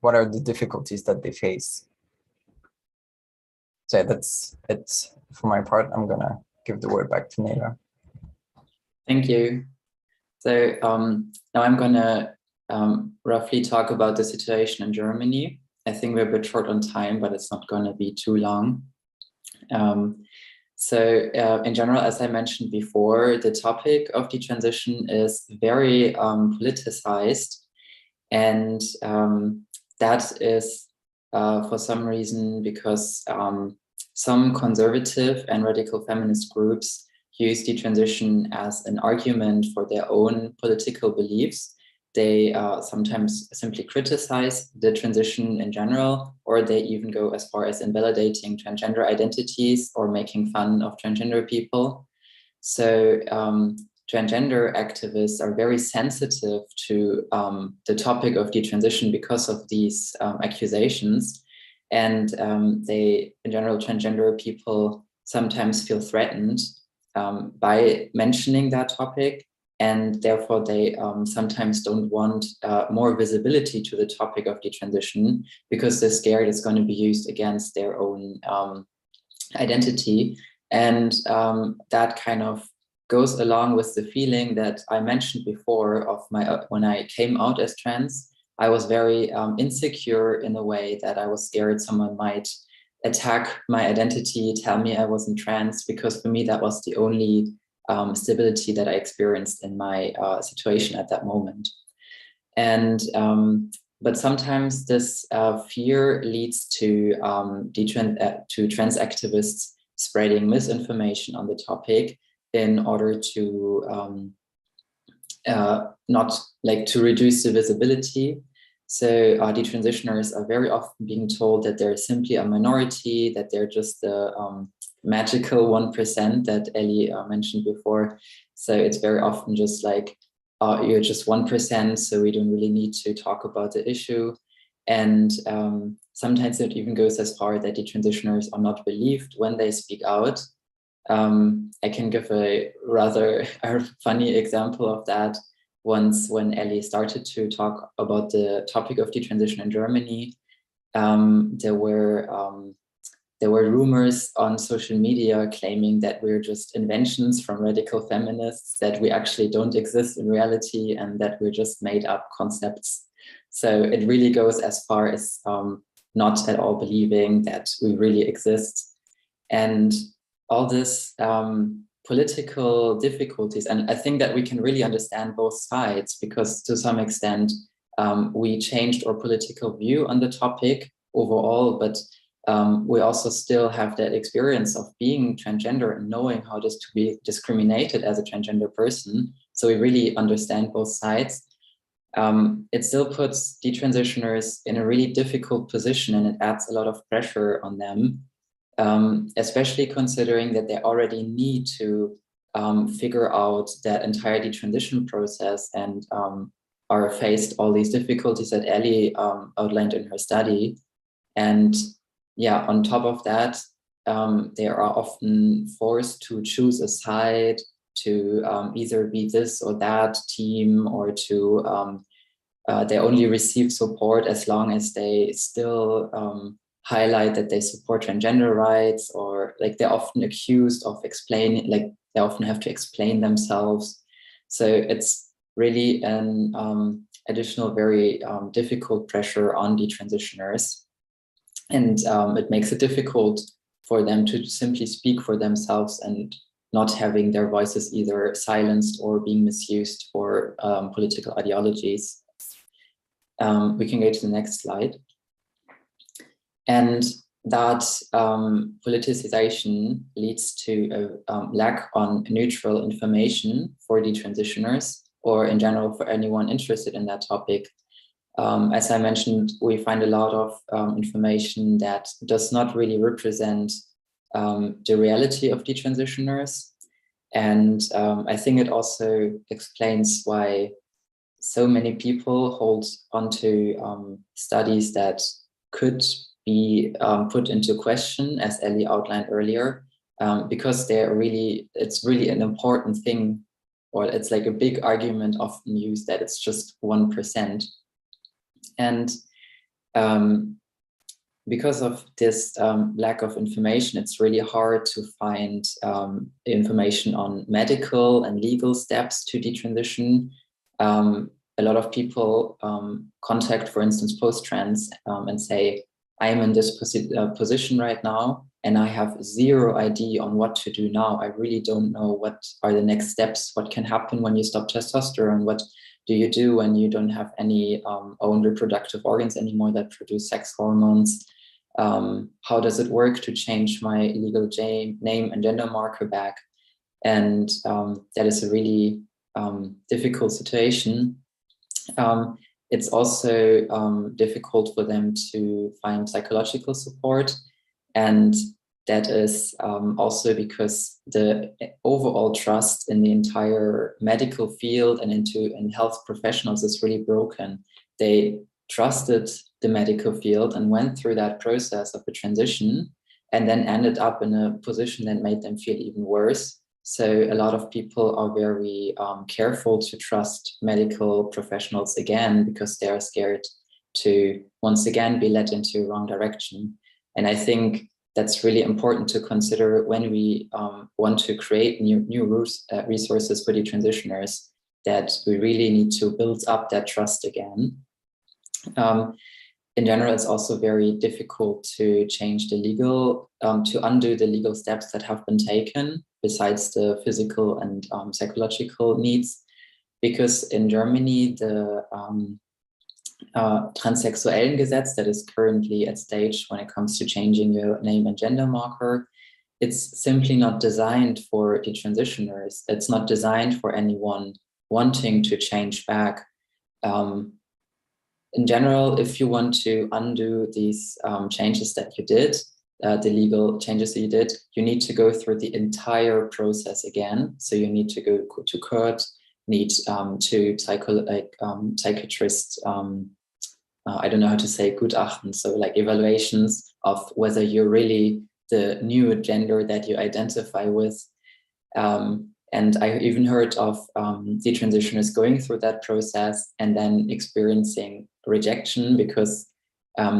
what are the difficulties that they face. So that's it for my part. I'm gonna give the word back to Nela. Thank you. So now I'm gonna roughly talk about the situation in Germany. I think we're a bit short on time, but it's not gonna be too long. So in general, as I mentioned before, the topic of detransition is very politicized, and that is for some reason because some conservative and radical feminist groups use detransition as an argument for their own political beliefs. They sometimes simply criticize the transition in general, or they even go as far as invalidating transgender identities or making fun of transgender people. So transgender activists are very sensitive to the topic of detransition because of these accusations. And they, in general, transgender people sometimes feel threatened by mentioning that topic. And therefore, they sometimes don't want more visibility to the topic of detransition because they're scared it's going to be used against their own identity. And that kind of goes along with the feeling that I mentioned before of when I came out as trans. I was very insecure in a way that I was scared someone might attack my identity, tell me I wasn't trans, because for me that was the only stability that I experienced in my situation at that moment. And but sometimes this fear leads to trans activists spreading misinformation on the topic in order to not like to reduce the visibility. So detransitioners are very often being told that they're simply a minority, that they're just the magical 1% that Ellie mentioned before. So it's very often just like, you're just 1%, so we don't really need to talk about the issue. And sometimes it even goes as far that detransitioners are not believed when they speak out. I can give a rather funny example of that. Once when Ellie started to talk about the topic of detransition in Germany, there were rumors on social media claiming that we're just inventions from radical feminists, that we actually don't exist in reality, and that we're just made up concepts. So it really goes as far as not at all believing that we really exist. And all this political difficulties, and I think that we can really understand both sides, because to some extent we changed our political view on the topic overall, but we also still have that experience of being transgender and knowing how it is to be discriminated as a transgender person. So we really understand both sides. It still puts detransitioners in a really difficult position, and it adds a lot of pressure on them, especially considering that they already need to figure out that entire detransition process and are faced all these difficulties that Ellie outlined in her study. And yeah, on top of that, they are often forced to choose a side, to either be this or that team, or to they only receive support as long as they still highlight that they support transgender rights, or like they're often accused of explaining, like they often have to explain themselves. So it's really an additional very difficult pressure on detransitioners. And it makes it difficult for them to simply speak for themselves and not having their voices either silenced or being misused for political ideologies. We can go to the next slide. And that politicization leads to a lack on neutral information for detransitioners, or in general for anyone interested in that topic. As I mentioned, we find a lot of information that does not really represent the reality of detransitioners. And I think it also explains why so many people hold onto studies that could be put into question, as Ellie outlined earlier, because it's really an important thing, or it's like a big argument often used that it's just 1%. And because of this lack of information, it's really hard to find information on medical and legal steps to detransition. A lot of people contact, for instance, post-trans and say, I am in this position right now, and I have zero idea on what to do now. I really don't know what are the next steps, what can happen when you stop testosterone, what do you do when you don't have any own reproductive organs anymore that produce sex hormones? How does it work to change my legal name and gender marker back? And that is a really difficult situation. It's also difficult for them to find psychological support. And that is also because the overall trust in the entire medical field and in health professionals is really broken. They trusted the medical field and went through that process of the transition, and then ended up in a position that made them feel even worse. So a lot of people are very careful to trust medical professionals again, because they are scared to once again be led into the wrong direction. And I think that's really important to consider when we want to create new resources for detransitioners, that we really need to build up that trust again. In general, it's also very difficult to change the legal, to undo the legal steps that have been taken, besides the physical and psychological needs, because in Germany, the Transsexuellengesetz that is currently at stage when it comes to changing your name and gender marker, it's simply not designed for detransitioners. It's not designed for anyone wanting to change back. in general, if you want to undo these changes that you did, the legal changes that you did, you need to go through the entire process again. So you need to go to court, need to psychiatrist, I don't know how to say Gutachten, so like evaluations of whether you're really the new gender that you identify with. And I even heard of detransitioners going through that process and then experiencing rejection because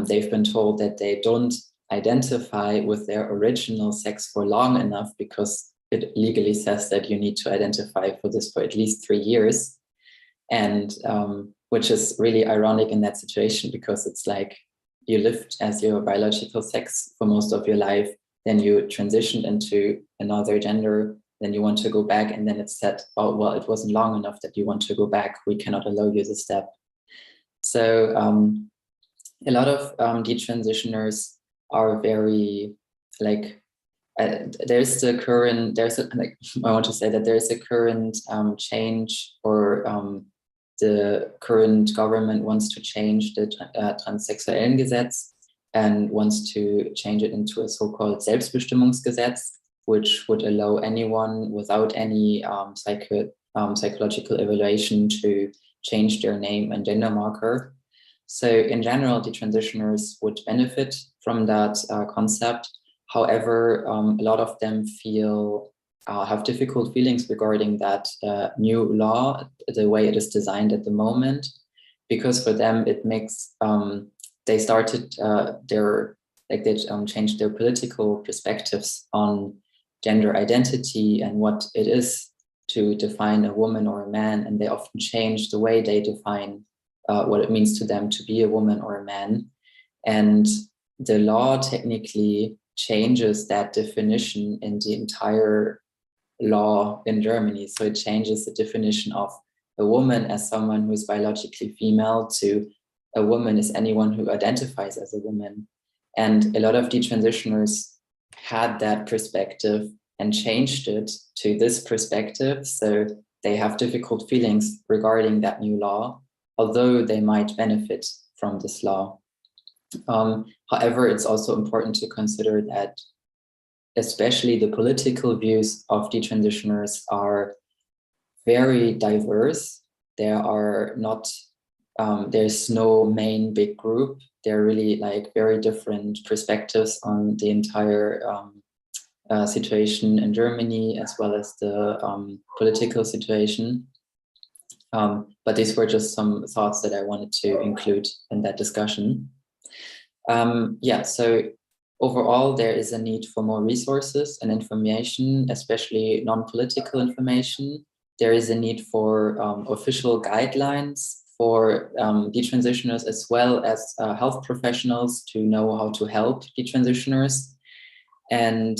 they've been told that they don't identify with their original sex for long enough because it legally says that you need to identify for this for at least 3 years. And which is really ironic in that situation because it's like you lived as your biological sex for most of your life, then you transitioned into another gender, then you want to go back, and then it's said, oh, well, it wasn't long enough that you want to go back. We cannot allow you the step. So a lot of detransitioners are very like, I want to say that there's a current change, or the current government wants to change the Transsexuellengesetz and wants to change it into a so-called Selbstbestimmungsgesetz, which would allow anyone without any psychological evaluation to change their name and gender marker. So in general, detransitioners would benefit from that concept. However, a lot of them have difficult feelings regarding that new law, the way it is designed at the moment, because for them it makes they started they changed their political perspectives on gender identity and what it is to define a woman or a man, and they often change the way they define what it means to them to be a woman or a man. And the law technically changes that definition in the entire law in Germany. So it changes the definition of a woman as someone who is biologically female to a woman is anyone who identifies as a woman. And a lot of detransitioners had that perspective and changed it to this perspective. So they have difficult feelings regarding that new law, although they might benefit from this law. However, it's also important to consider that especially the political views of detransitioners are very diverse. There are not, there's no main big group. There are really like very different perspectives on the entire situation in Germany, as well as the political situation. But these were just some thoughts that I wanted to include in that discussion. So overall, there is a need for more resources and information, especially non-political information. There is a need for official guidelines for detransitioners, as well as health professionals to know how to help detransitioners. And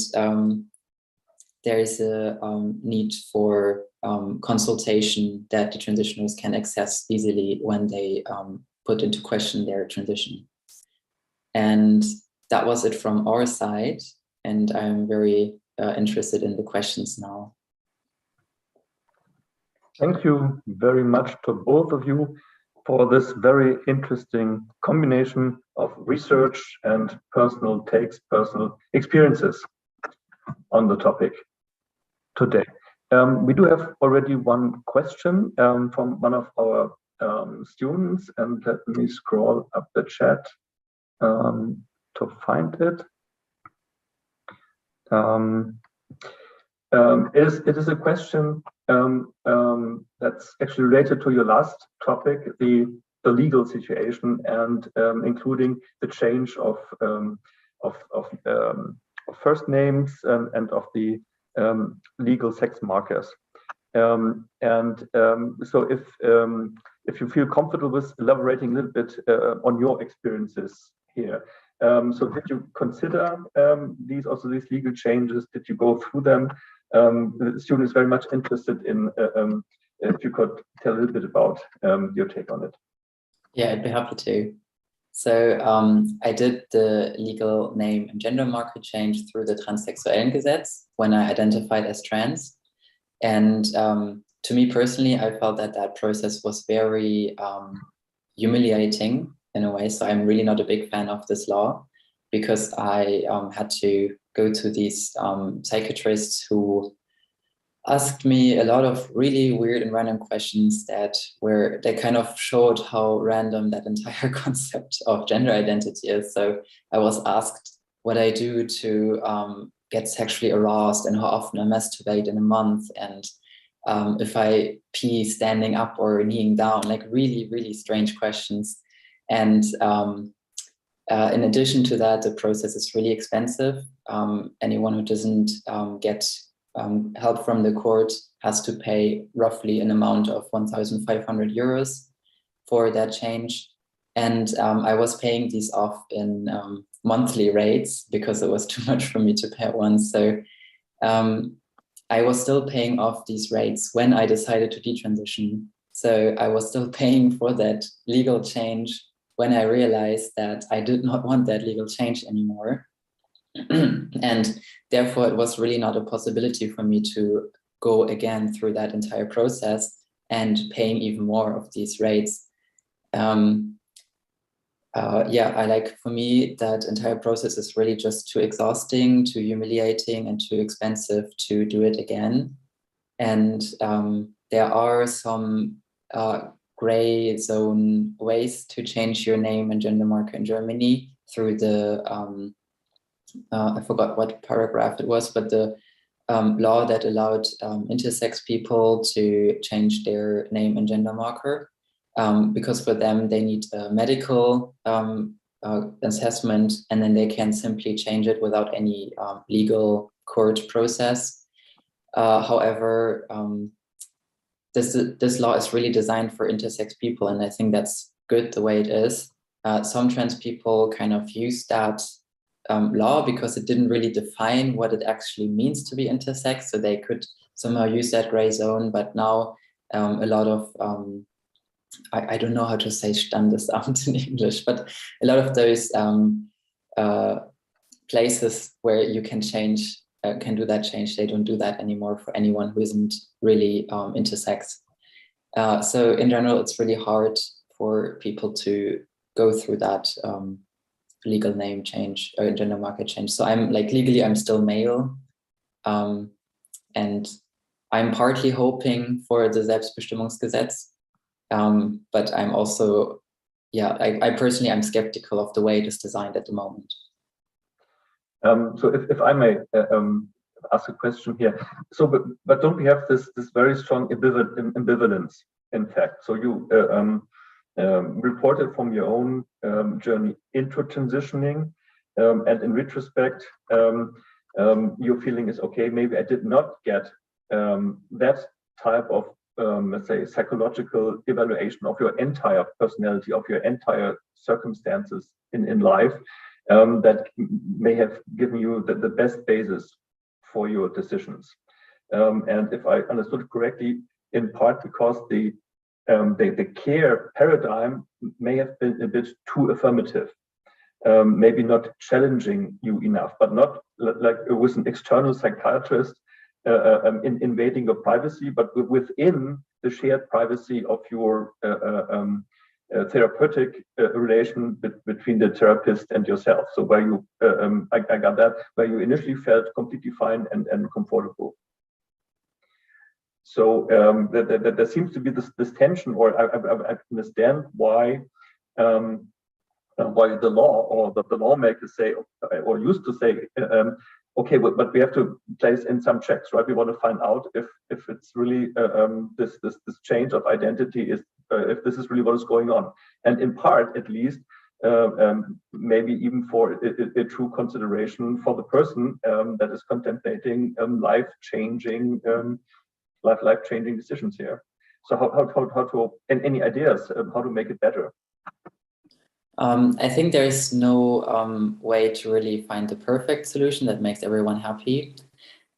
there is a need for consultation that detransitioners can access easily when they put into question their transition. And that was it from our side, and I'm very interested in the questions now. Thank you very much to both of you for this very interesting combination of research and personal takes, personal experiences on the topic today. We do have already one question from one of our students, and let me scroll up the chat to find it. It is a question that's actually related to your last topic, the legal situation, and including the change of first names and of the legal sex markers. So if you feel comfortable with elaborating a little bit on your experiences here. So did you consider these legal changes? Did you go through them? The student is very much interested in if you could tell a little bit about your take on it. Yeah, I'd be happy to. So I did the legal name and gender marker change through the Transsexuellengesetz when I identified as trans. And to me personally, I felt that that process was very humiliating in a way. So I'm really not a big fan of this law, because I had to go to these psychiatrists who asked me a lot of really weird and random questions that kind of showed how random that entire concept of gender identity is. So I was asked what I do to get sexually aroused and how often I masturbate in a month, and if I pee standing up or kneeling down, like really, really strange questions. And in addition to that, the process is really expensive. Anyone who doesn't get help from the court has to pay roughly an amount of 1,500 euros for that change. And I was paying these off in monthly rates because it was too much for me to pay at once. So I was still paying off these rates when I decided to detransition. So I was still paying for that legal change when I realized that I did not want that legal change anymore. And therefore, it was really not a possibility for me to go again through that entire process and paying even more of these rates. For me, that entire process is really just too exhausting, too humiliating, and too expensive to do it again. And there are some gray zone ways to change your name and gender marker in Germany through the I forgot what paragraph it was, but the law that allowed intersex people to change their name and gender marker, because for them they need a medical assessment, and then they can simply change it without any legal court process. However, this law is really designed for intersex people, and I think that's good the way it is. Some trans people kind of use that law because it didn't really define what it actually means to be intersex, so they could somehow use that gray zone. But now a lot of I don't know how to say Standesamt in English, but a lot of those places where you can change can do that change, they don't do that anymore for anyone who isn't really intersex. So in general, it's really hard for people to go through that legal name change or gender marker change. So I'm like, legally, I'm still male. And I'm partly hoping for the Selbstbestimmungsgesetz. But I'm also, I personally, I'm skeptical of the way it is designed at the moment. So if I may ask a question here. So, but don't we have this very strong ambivalence, in fact? So you reported from your own journey into transitioning, and in retrospect, your feeling is, okay, maybe I did not get that type of, let's say, psychological evaluation of your entire personality, of your entire circumstances in life, that may have given you the best basis for your decisions. And if I understood correctly, in part because the care paradigm may have been a bit too affirmative, maybe not challenging you enough, but not like with an external psychiatrist invading your privacy, but within the shared privacy of your therapeutic relation between the therapist and yourself. So where you, I got that, where you initially felt completely fine and comfortable. So there seems to be this tension, or I understand why the law or the lawmakers say, or used to say, okay, but we have to place in some checks, right? We want to find out if it's really this change of identity is, if this is really what is going on, and in part, at least, maybe even for a true consideration for the person that is contemplating life-changing decisions here. So how to, and any ideas how to make it better? I think there's no way to really find the perfect solution that makes everyone happy.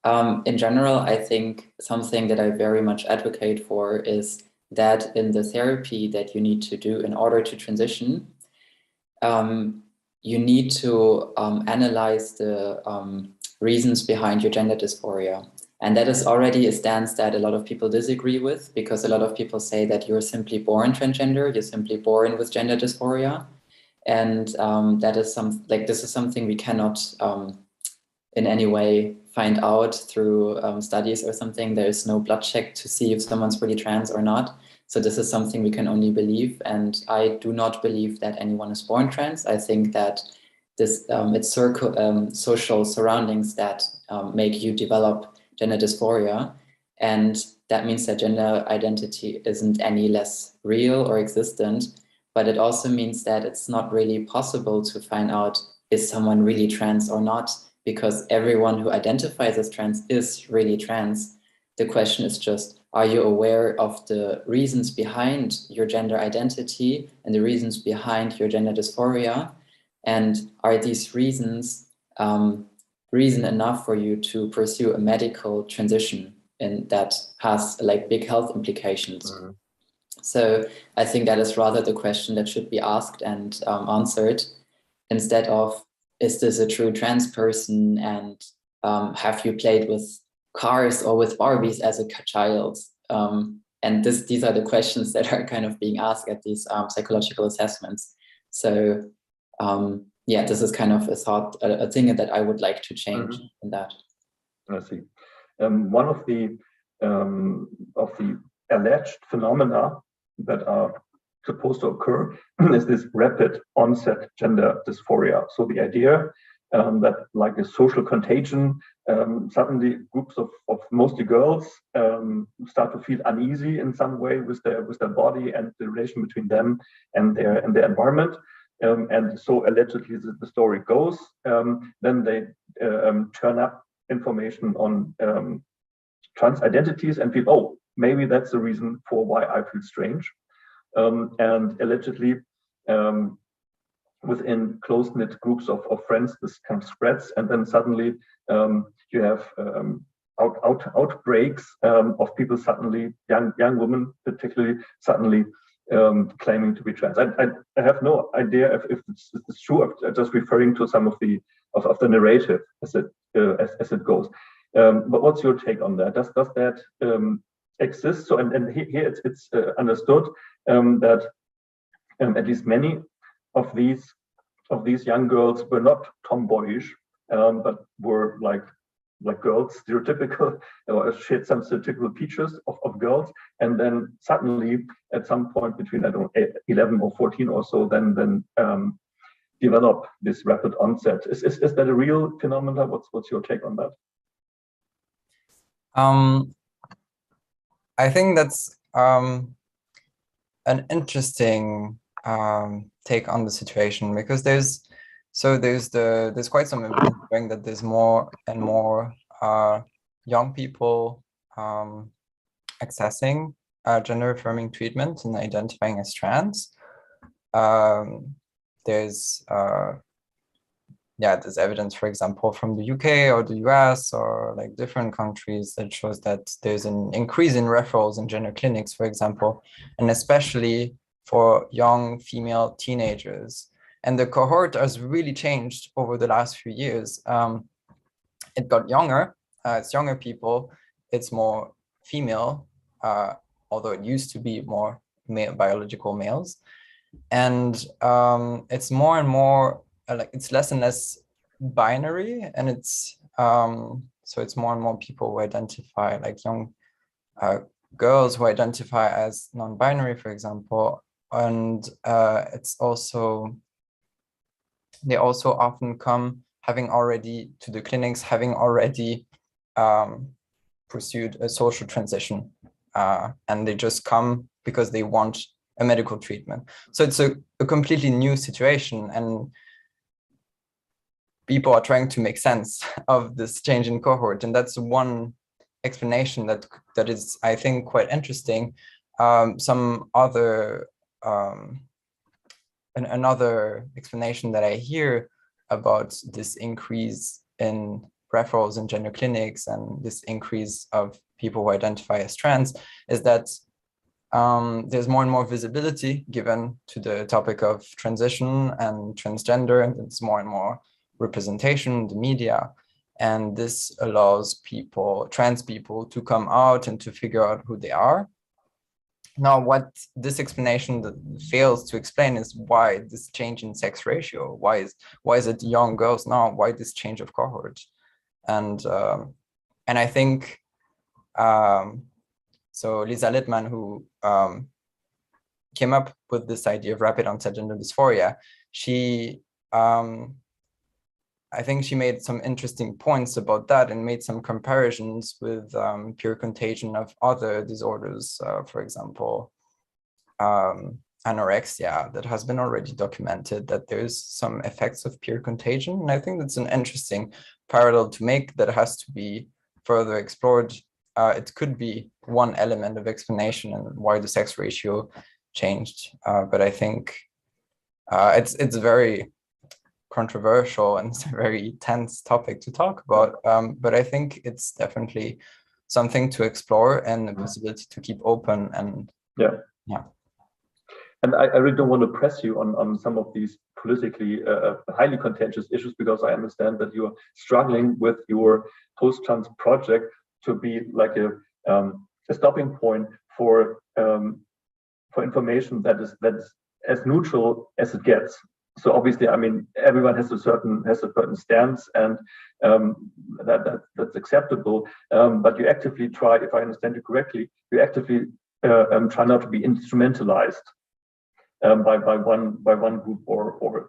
In general, I think something that I very much advocate for is that in the therapy that you need to do in order to transition, you need to analyze the reasons behind your gender dysphoria. And that is already a stance that a lot of people disagree with, because a lot of people say that you're simply born transgender, you're simply born with gender dysphoria. And that is this is something we cannot in any way find out through studies or something. There is no blood check to see if someone's really trans or not. So this is something we can only believe. And I do not believe that anyone is born trans. I think that it's social surroundings that make you develop gender dysphoria. And that means that gender identity isn't any less real or existent, but it also means that it's not really possible to find out, is someone really trans or not? Because everyone who identifies as trans is really trans. The question is just, are you aware of the reasons behind your gender identity and the reasons behind your gender dysphoria? And are these reasons reason enough for you to pursue a medical transition and that has like big health implications? Mm-hmm. So I think that is rather the question that should be asked and answered, instead of, is this a true trans person, and have you played with cars or with Barbies as a child? And these are the questions that are kind of being asked at these psychological assessments. So yeah, this is kind of a thing that I would like to change in that. I see. One of the alleged phenomena that are supposed to occur is this rapid onset gender dysphoria. So the idea that, like a social contagion, suddenly groups of mostly girls start to feel uneasy in some way with their body and the relation between them and their environment. And so allegedly the story goes, then they turn up information on trans identities and feel, oh, maybe that's the reason for why I feel strange. And allegedly, within close-knit groups of friends, this kind of spreads, and then suddenly you have outbreaks of people suddenly, young women particularly, suddenly claiming to be trans. I have no idea if it's true. I'm just referring to some of the narrative as it goes. But what's your take on that? Does that exist? So and here it's understood that at least many of these young girls were not tomboyish, but were like girls, stereotypical, or shared some stereotypical features of girls, and then suddenly at some point between, I don't know, 11 or 14 or so, then develop this rapid onset. Is that a real phenomenon? What's your take on that? I think that's an interesting take on the situation, because there's quite some evidence showing that there's more and more young people accessing gender affirming treatment and identifying as trans. There's evidence, for example, from the UK or the US or like different countries that shows that there's an increase in referrals in gender clinics, for example, and especially for young female teenagers. And the cohort has really changed over the last few years. It got younger, it's younger people, it's more female, although it used to be more biological males. And it's more and more, it's less and less binary, and it's so it's more and more people who identify, like young girls who identify as non-binary, for example. And it's also, they also often come having already to the clinics, having already pursued a social transition, and they just come because they want a medical treatment. So it's a completely new situation, and people are trying to make sense of this change in cohort. And that's one explanation that is, I think, quite interesting. Some other another explanation that I hear about this increase in referrals in gender clinics and this increase of people who identify as trans is that there's more and more visibility given to the topic of transition and transgender, and it's more and more representation in the media. And this allows trans people, to come out and to figure out who they are. Now, what this explanation fails to explain is why this change in sex ratio. Why is it young girls now? Why this change of cohort? And I think so. Lisa Littman, who came up with this idea of rapid onset gender dysphoria, she I think she made some interesting points about that and made some comparisons with peer contagion of other disorders, for example, anorexia, that has been already documented that there's some effects of peer contagion. And I think that's an interesting parallel to make that has to be further explored. It could be one element of explanation and why the sex ratio changed. But I think it's very controversial and it's a very tense topic to talk about. But I think it's definitely something to explore and a possibility to keep open. And yeah. And I really don't want to press you on some of these politically highly contentious issues, because I understand that you're struggling with your post-trans project to be like a stopping point for information that is as neutral as it gets. So obviously, I mean, everyone has a certain stance, and that's acceptable. But you actively try, if I understand you correctly, you actively try not to be instrumentalized by one group or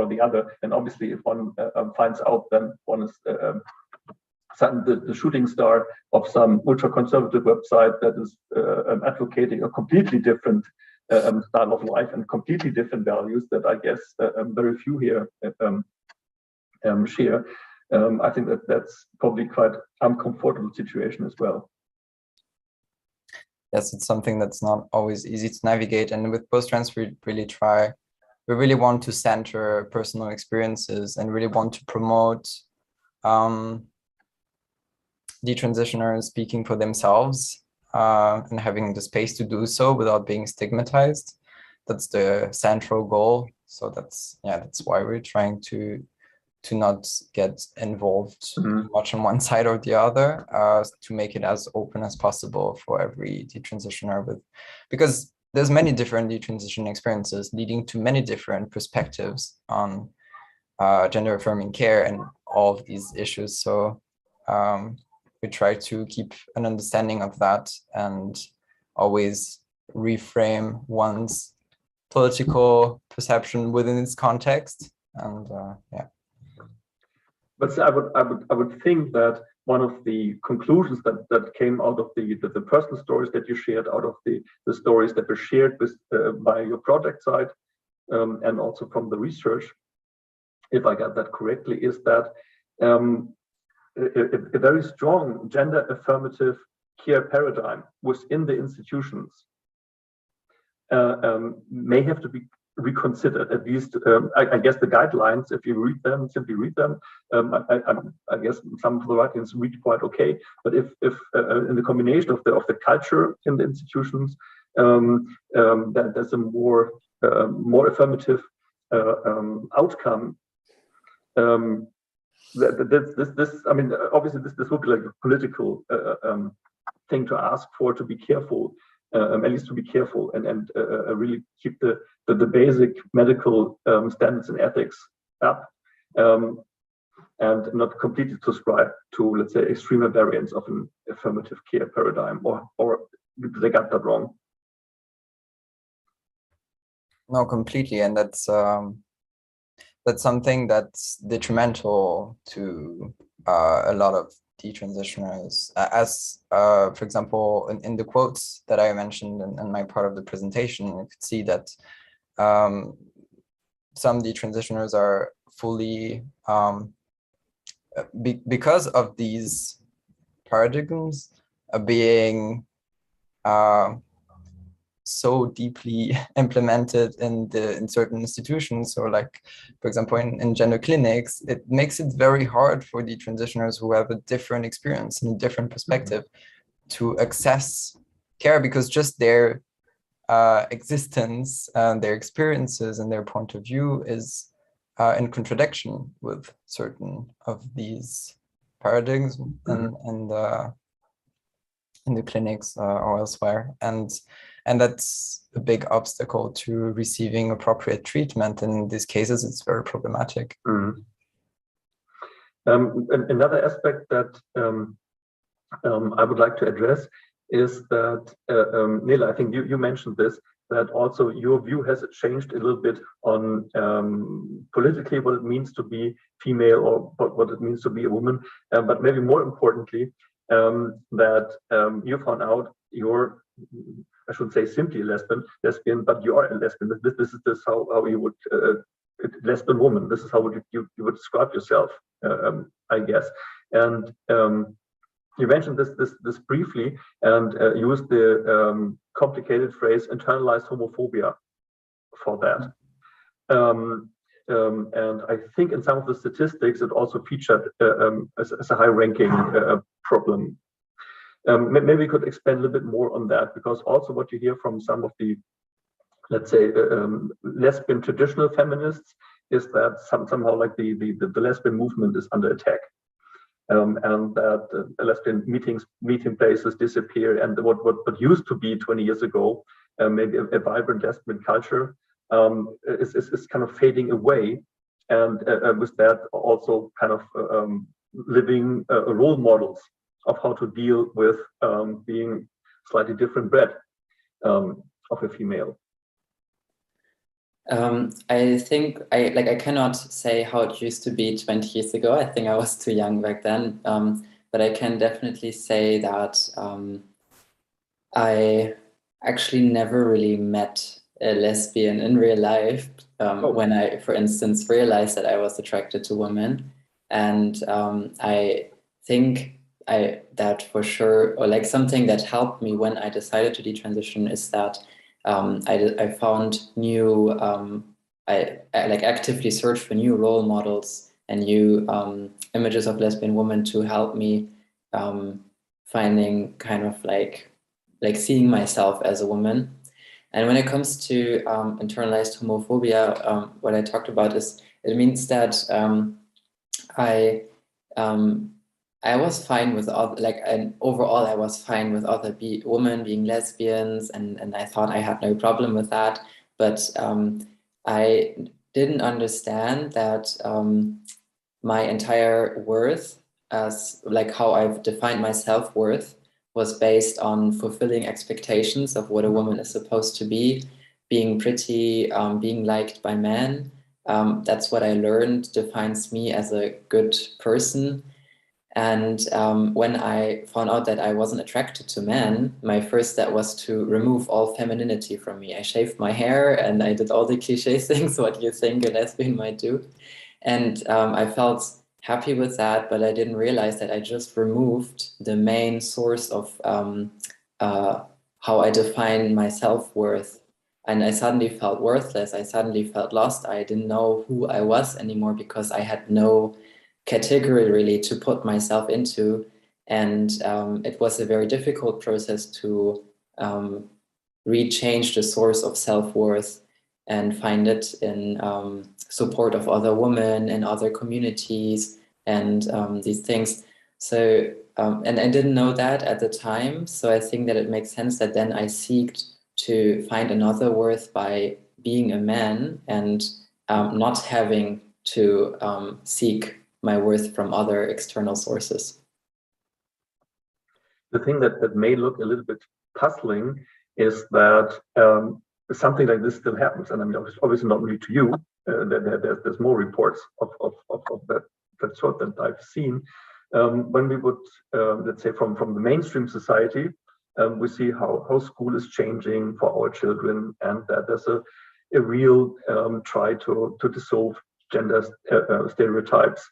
the other. And obviously, if one finds out, then one is the shooting star of some ultra-conservative website that is advocating a completely different style of life and completely different values that I guess very few here share. I think that's probably quite uncomfortable situation as well. Yes, it's something that's not always easy to navigate. And with post-trans, we really want to center personal experiences and really want to promote detransitioners speaking for themselves and having the space to do so without being stigmatized. That's the central goal. So that's why we're trying to not get involved much on one side or the other, to make it as open as possible for every detransitioner, because there's many different detransition experiences leading to many different perspectives on gender affirming care and all of these issues. So we try to keep an understanding of that and always reframe one's political perception within its context. And But I would think that one of the conclusions that came out of the personal stories that you shared, out of the stories that were shared with by your project side, and also from the research, if I got that correctly, is that a very strong gender affirmative care paradigm within the institutions may have to be reconsidered. At least, I guess the guidelines, if you simply read them, I guess some of the writings read quite okay. But if in the combination of the culture in the institutions, that there's a more affirmative outcome. This I mean, obviously this would be like a political thing to ask for, to be careful, at least to be careful and really keep the basic medical standards and ethics up, and not completely subscribe to, let's say, extreme variants of an affirmative care paradigm, or they got that wrong. No, completely, and that's something that's detrimental to a lot of detransitioners. As for example, in the quotes that I mentioned in my part of the presentation, you could see that some detransitioners are fully, because of these paradigms being so deeply implemented in certain institutions. So like, for example, in gender clinics, it makes it very hard for detransitioners who have a different experience and a different perspective to access care, because just their existence and their experiences and their point of view is in contradiction with certain of these paradigms in the clinics or elsewhere, and that's a big obstacle to receiving appropriate treatment. In these cases, it's very problematic. Mm-hmm. Another aspect that I would like to address is that, Nela, I think you mentioned this, that also your view has changed a little bit on politically what it means to be female or what it means to be a woman, but maybe more importantly, that you found out you're, I shouldn't say simply lesbian, but you are a lesbian. This is how you would, lesbian woman, this is how you would describe yourself, I guess. And you mentioned this briefly and used the complicated phrase internalized homophobia for that. And I think in some of the statistics, it also featured as a high-ranking problem. Maybe we could expand a little bit more on that, because also what you hear from some of the, let's say, lesbian traditional feminists is that somehow like the lesbian movement is under attack. And that lesbian meeting places disappear, and what used to be 20 years ago, maybe a vibrant lesbian culture is kind of fading away, and with that also kind of living role models of how to deal with being slightly different bred of a female. I think I cannot say how it used to be 20 years ago. I think I was too young back then. But I can definitely say that I actually never really met a lesbian in real life when I, for instance, realized that I was attracted to women. And I think that for sure, or like something that helped me when I decided to detransition is that I found new, I like actively searched for new role models and new images of lesbian women to help me finding kind of like seeing myself as a woman. And when it comes to internalized homophobia, what I talked about is, it means that I was fine with overall I was fine with other women being lesbians, and I thought I had no problem with that. But I didn't understand that my entire worth, as like how I've defined my self-worth, was based on fulfilling expectations of what a woman is supposed to be, being pretty, being liked by men. That's what I learned defines me as a good person. And when I found out that I wasn't attracted to men, my first step was to remove all femininity from me. I shaved my hair and I did all the cliche things, what you think a lesbian might do. And I felt happy with that, but I didn't realize that I just removed the main source of how I define my self-worth. And I suddenly felt worthless. I suddenly felt lost. I didn't know who I was anymore because I had no category really to put myself into. And it was a very difficult process to rechange the source of self-worth and find it in support of other women and other communities and these things. So, and I didn't know that at the time. So I think that it makes sense that then I seeked to find another worth by being a man and not having to seek my worth from other external sources. The thing that may look a little bit puzzling is that something like this still happens, and I mean, obviously not only to you. There's more reports of that sort that I've seen. When we would, let's say, from the mainstream society, we see how school is changing for our children, and that there's a real try to dissolve gender stereotypes,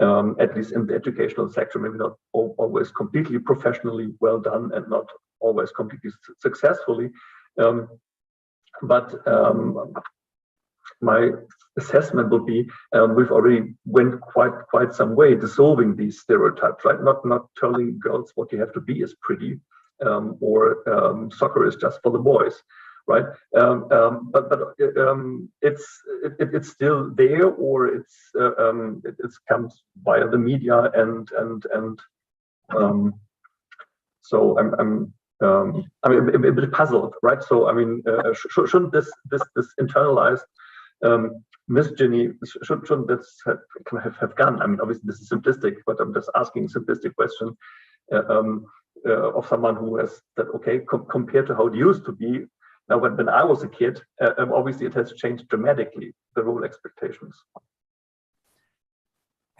at least in the educational sector, maybe not always completely professionally well done and not always completely successfully. But my assessment would be we've already went quite some way dissolving these stereotypes, right? Not telling girls what you have to be is pretty, or soccer is just for the boys, right? It's still there, or it comes via the media, and so I'm a bit puzzled, right? So I mean, shouldn't this internalized misogyny, shouldn't this have gone? I mean, obviously this is simplistic, but I'm just asking a simplistic question of someone who has that. Okay, compared to how it used to be. Now, when I was a kid, obviously it has changed dramatically, the role expectations.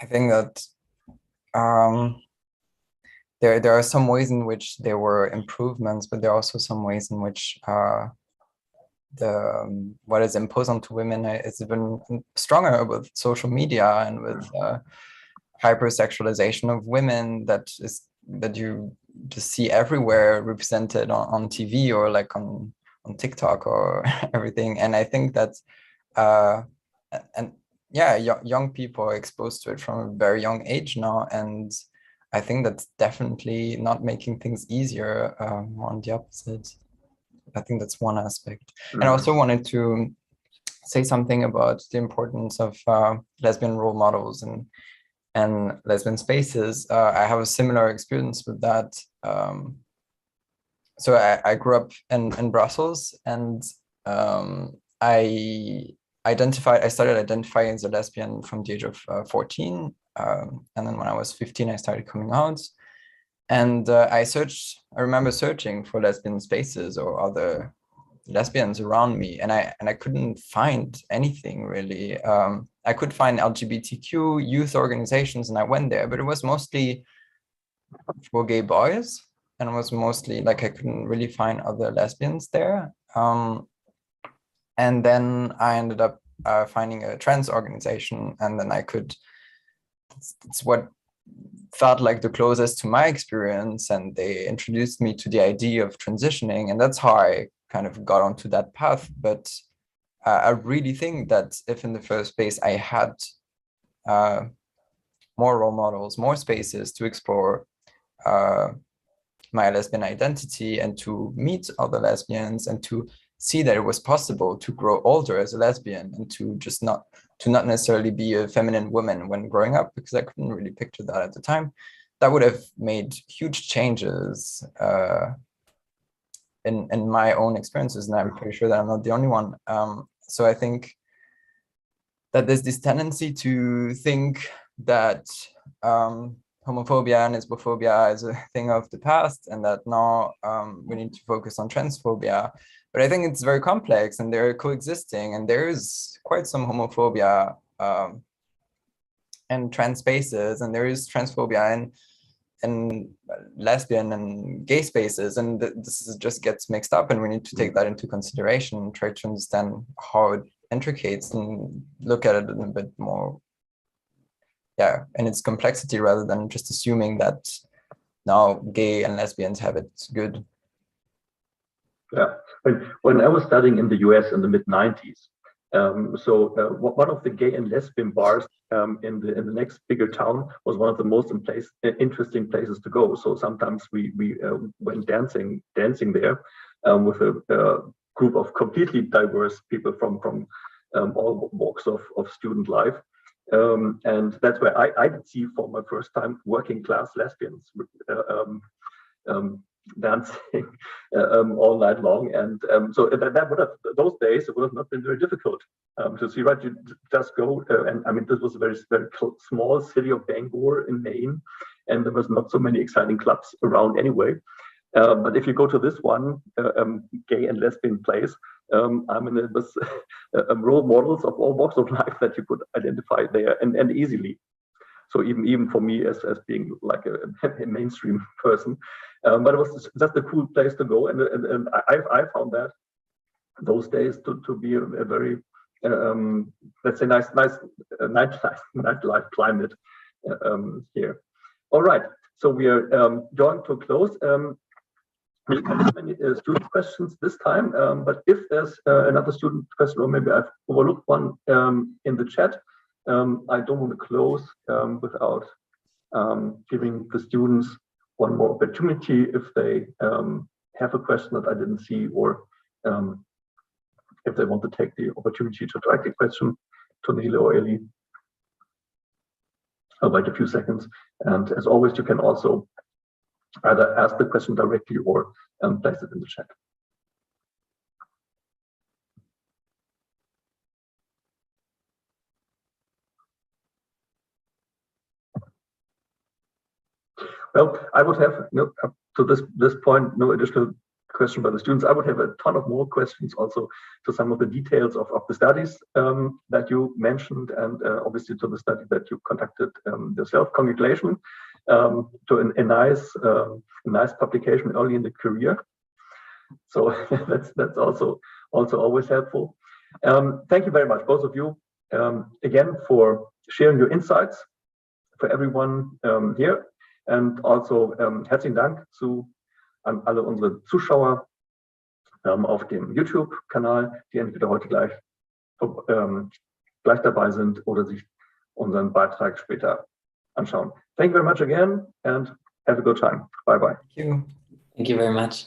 I think that there are some ways in which there were improvements, but there are also some ways in which what is imposed onto women is even stronger with social media and with hypersexualization of women that you just see everywhere represented on TV or like on TikTok or everything. And I think that young people are exposed to it from a very young age now, and I think that's definitely not making things easier, on the opposite. I think that's one aspect. And I also wanted to say something about the importance of lesbian role models and lesbian spaces. I have a similar experience with that. So I grew up in Brussels, and I started identifying as a lesbian from the age of 14. And then when I was 15, I started coming out. And I remember searching for lesbian spaces or other lesbians around me, and I couldn't find anything really. I could find LGBTQ youth organizations, and I went there, but it was mostly for gay boys, and it was mostly like I couldn't really find other lesbians there. And then I ended up finding a trans organization, and then it's what felt like the closest to my experience, and they introduced me to the idea of transitioning, and that's how I kind of got onto that path. But I really think that if in the first place I had more role models, more spaces to explore my lesbian identity and to meet other lesbians and to see that it was possible to grow older as a lesbian and to not necessarily be a feminine woman when growing up, because I couldn't really picture that at the time, that would have made huge changes in my own experiences, and I'm pretty sure that I'm not the only one. So I think that there's this tendency to think that homophobia and lesbophobia is a thing of the past, and that now we need to focus on transphobia. But I think it's very complex, and they're coexisting, and there is quite some homophobia in trans spaces, and there is transphobia in lesbian and gay spaces, and just gets mixed up, and we need to take that into consideration and try to understand how it intricates and look at it in a bit more, and its complexity, rather than just assuming that now gay and lesbians have it good. Yeah, when I was studying in the US in the mid-90s, one of the gay and lesbian bars in the next bigger town was one of the most interesting places to go. So sometimes we went dancing there with a group of completely diverse people from all walks of student life. And that's where I did see for my first time working class lesbians dancing all night long, and so that would have, those days it would have not been very difficult to see, right? You just go, and I mean, this was a very small city of Bangor in Maine, and there was not so many exciting clubs around anyway. But if you go to this one gay and lesbian place, I mean, it was role models of all walks of life that you could identify there, and easily. So even for me as being like a mainstream person, but it was just a cool place to go, and I found that those days to be a very let's say nice nightlife climate here. All right, so we are drawing to a close. We don't have many student questions this time, but if there's another student question, or maybe I've overlooked one in the chat, I don't want to close without giving the students one more opportunity if they have a question that I didn't see, or if they want to take the opportunity to direct a question to Nele or Eli. I'll wait a few seconds. And as always, you can also either ask the question directly or place it in the chat. Well, I would have up to this point no additional question by the students. I would have a ton of more questions also to some of the details of the studies that you mentioned, and obviously to the study that you conducted yourself. Congratulations to a nice publication early in the career. So that's also always helpful. Thank you very much, both of you, again for sharing your insights, for everyone here. Und also herzlichen Dank an alle unsere Zuschauer auf dem YouTube-Kanal, die entweder heute gleich dabei sind oder sich unseren Beitrag später anschauen. Thank you very much again and have a good time. Bye bye. Thank you very much.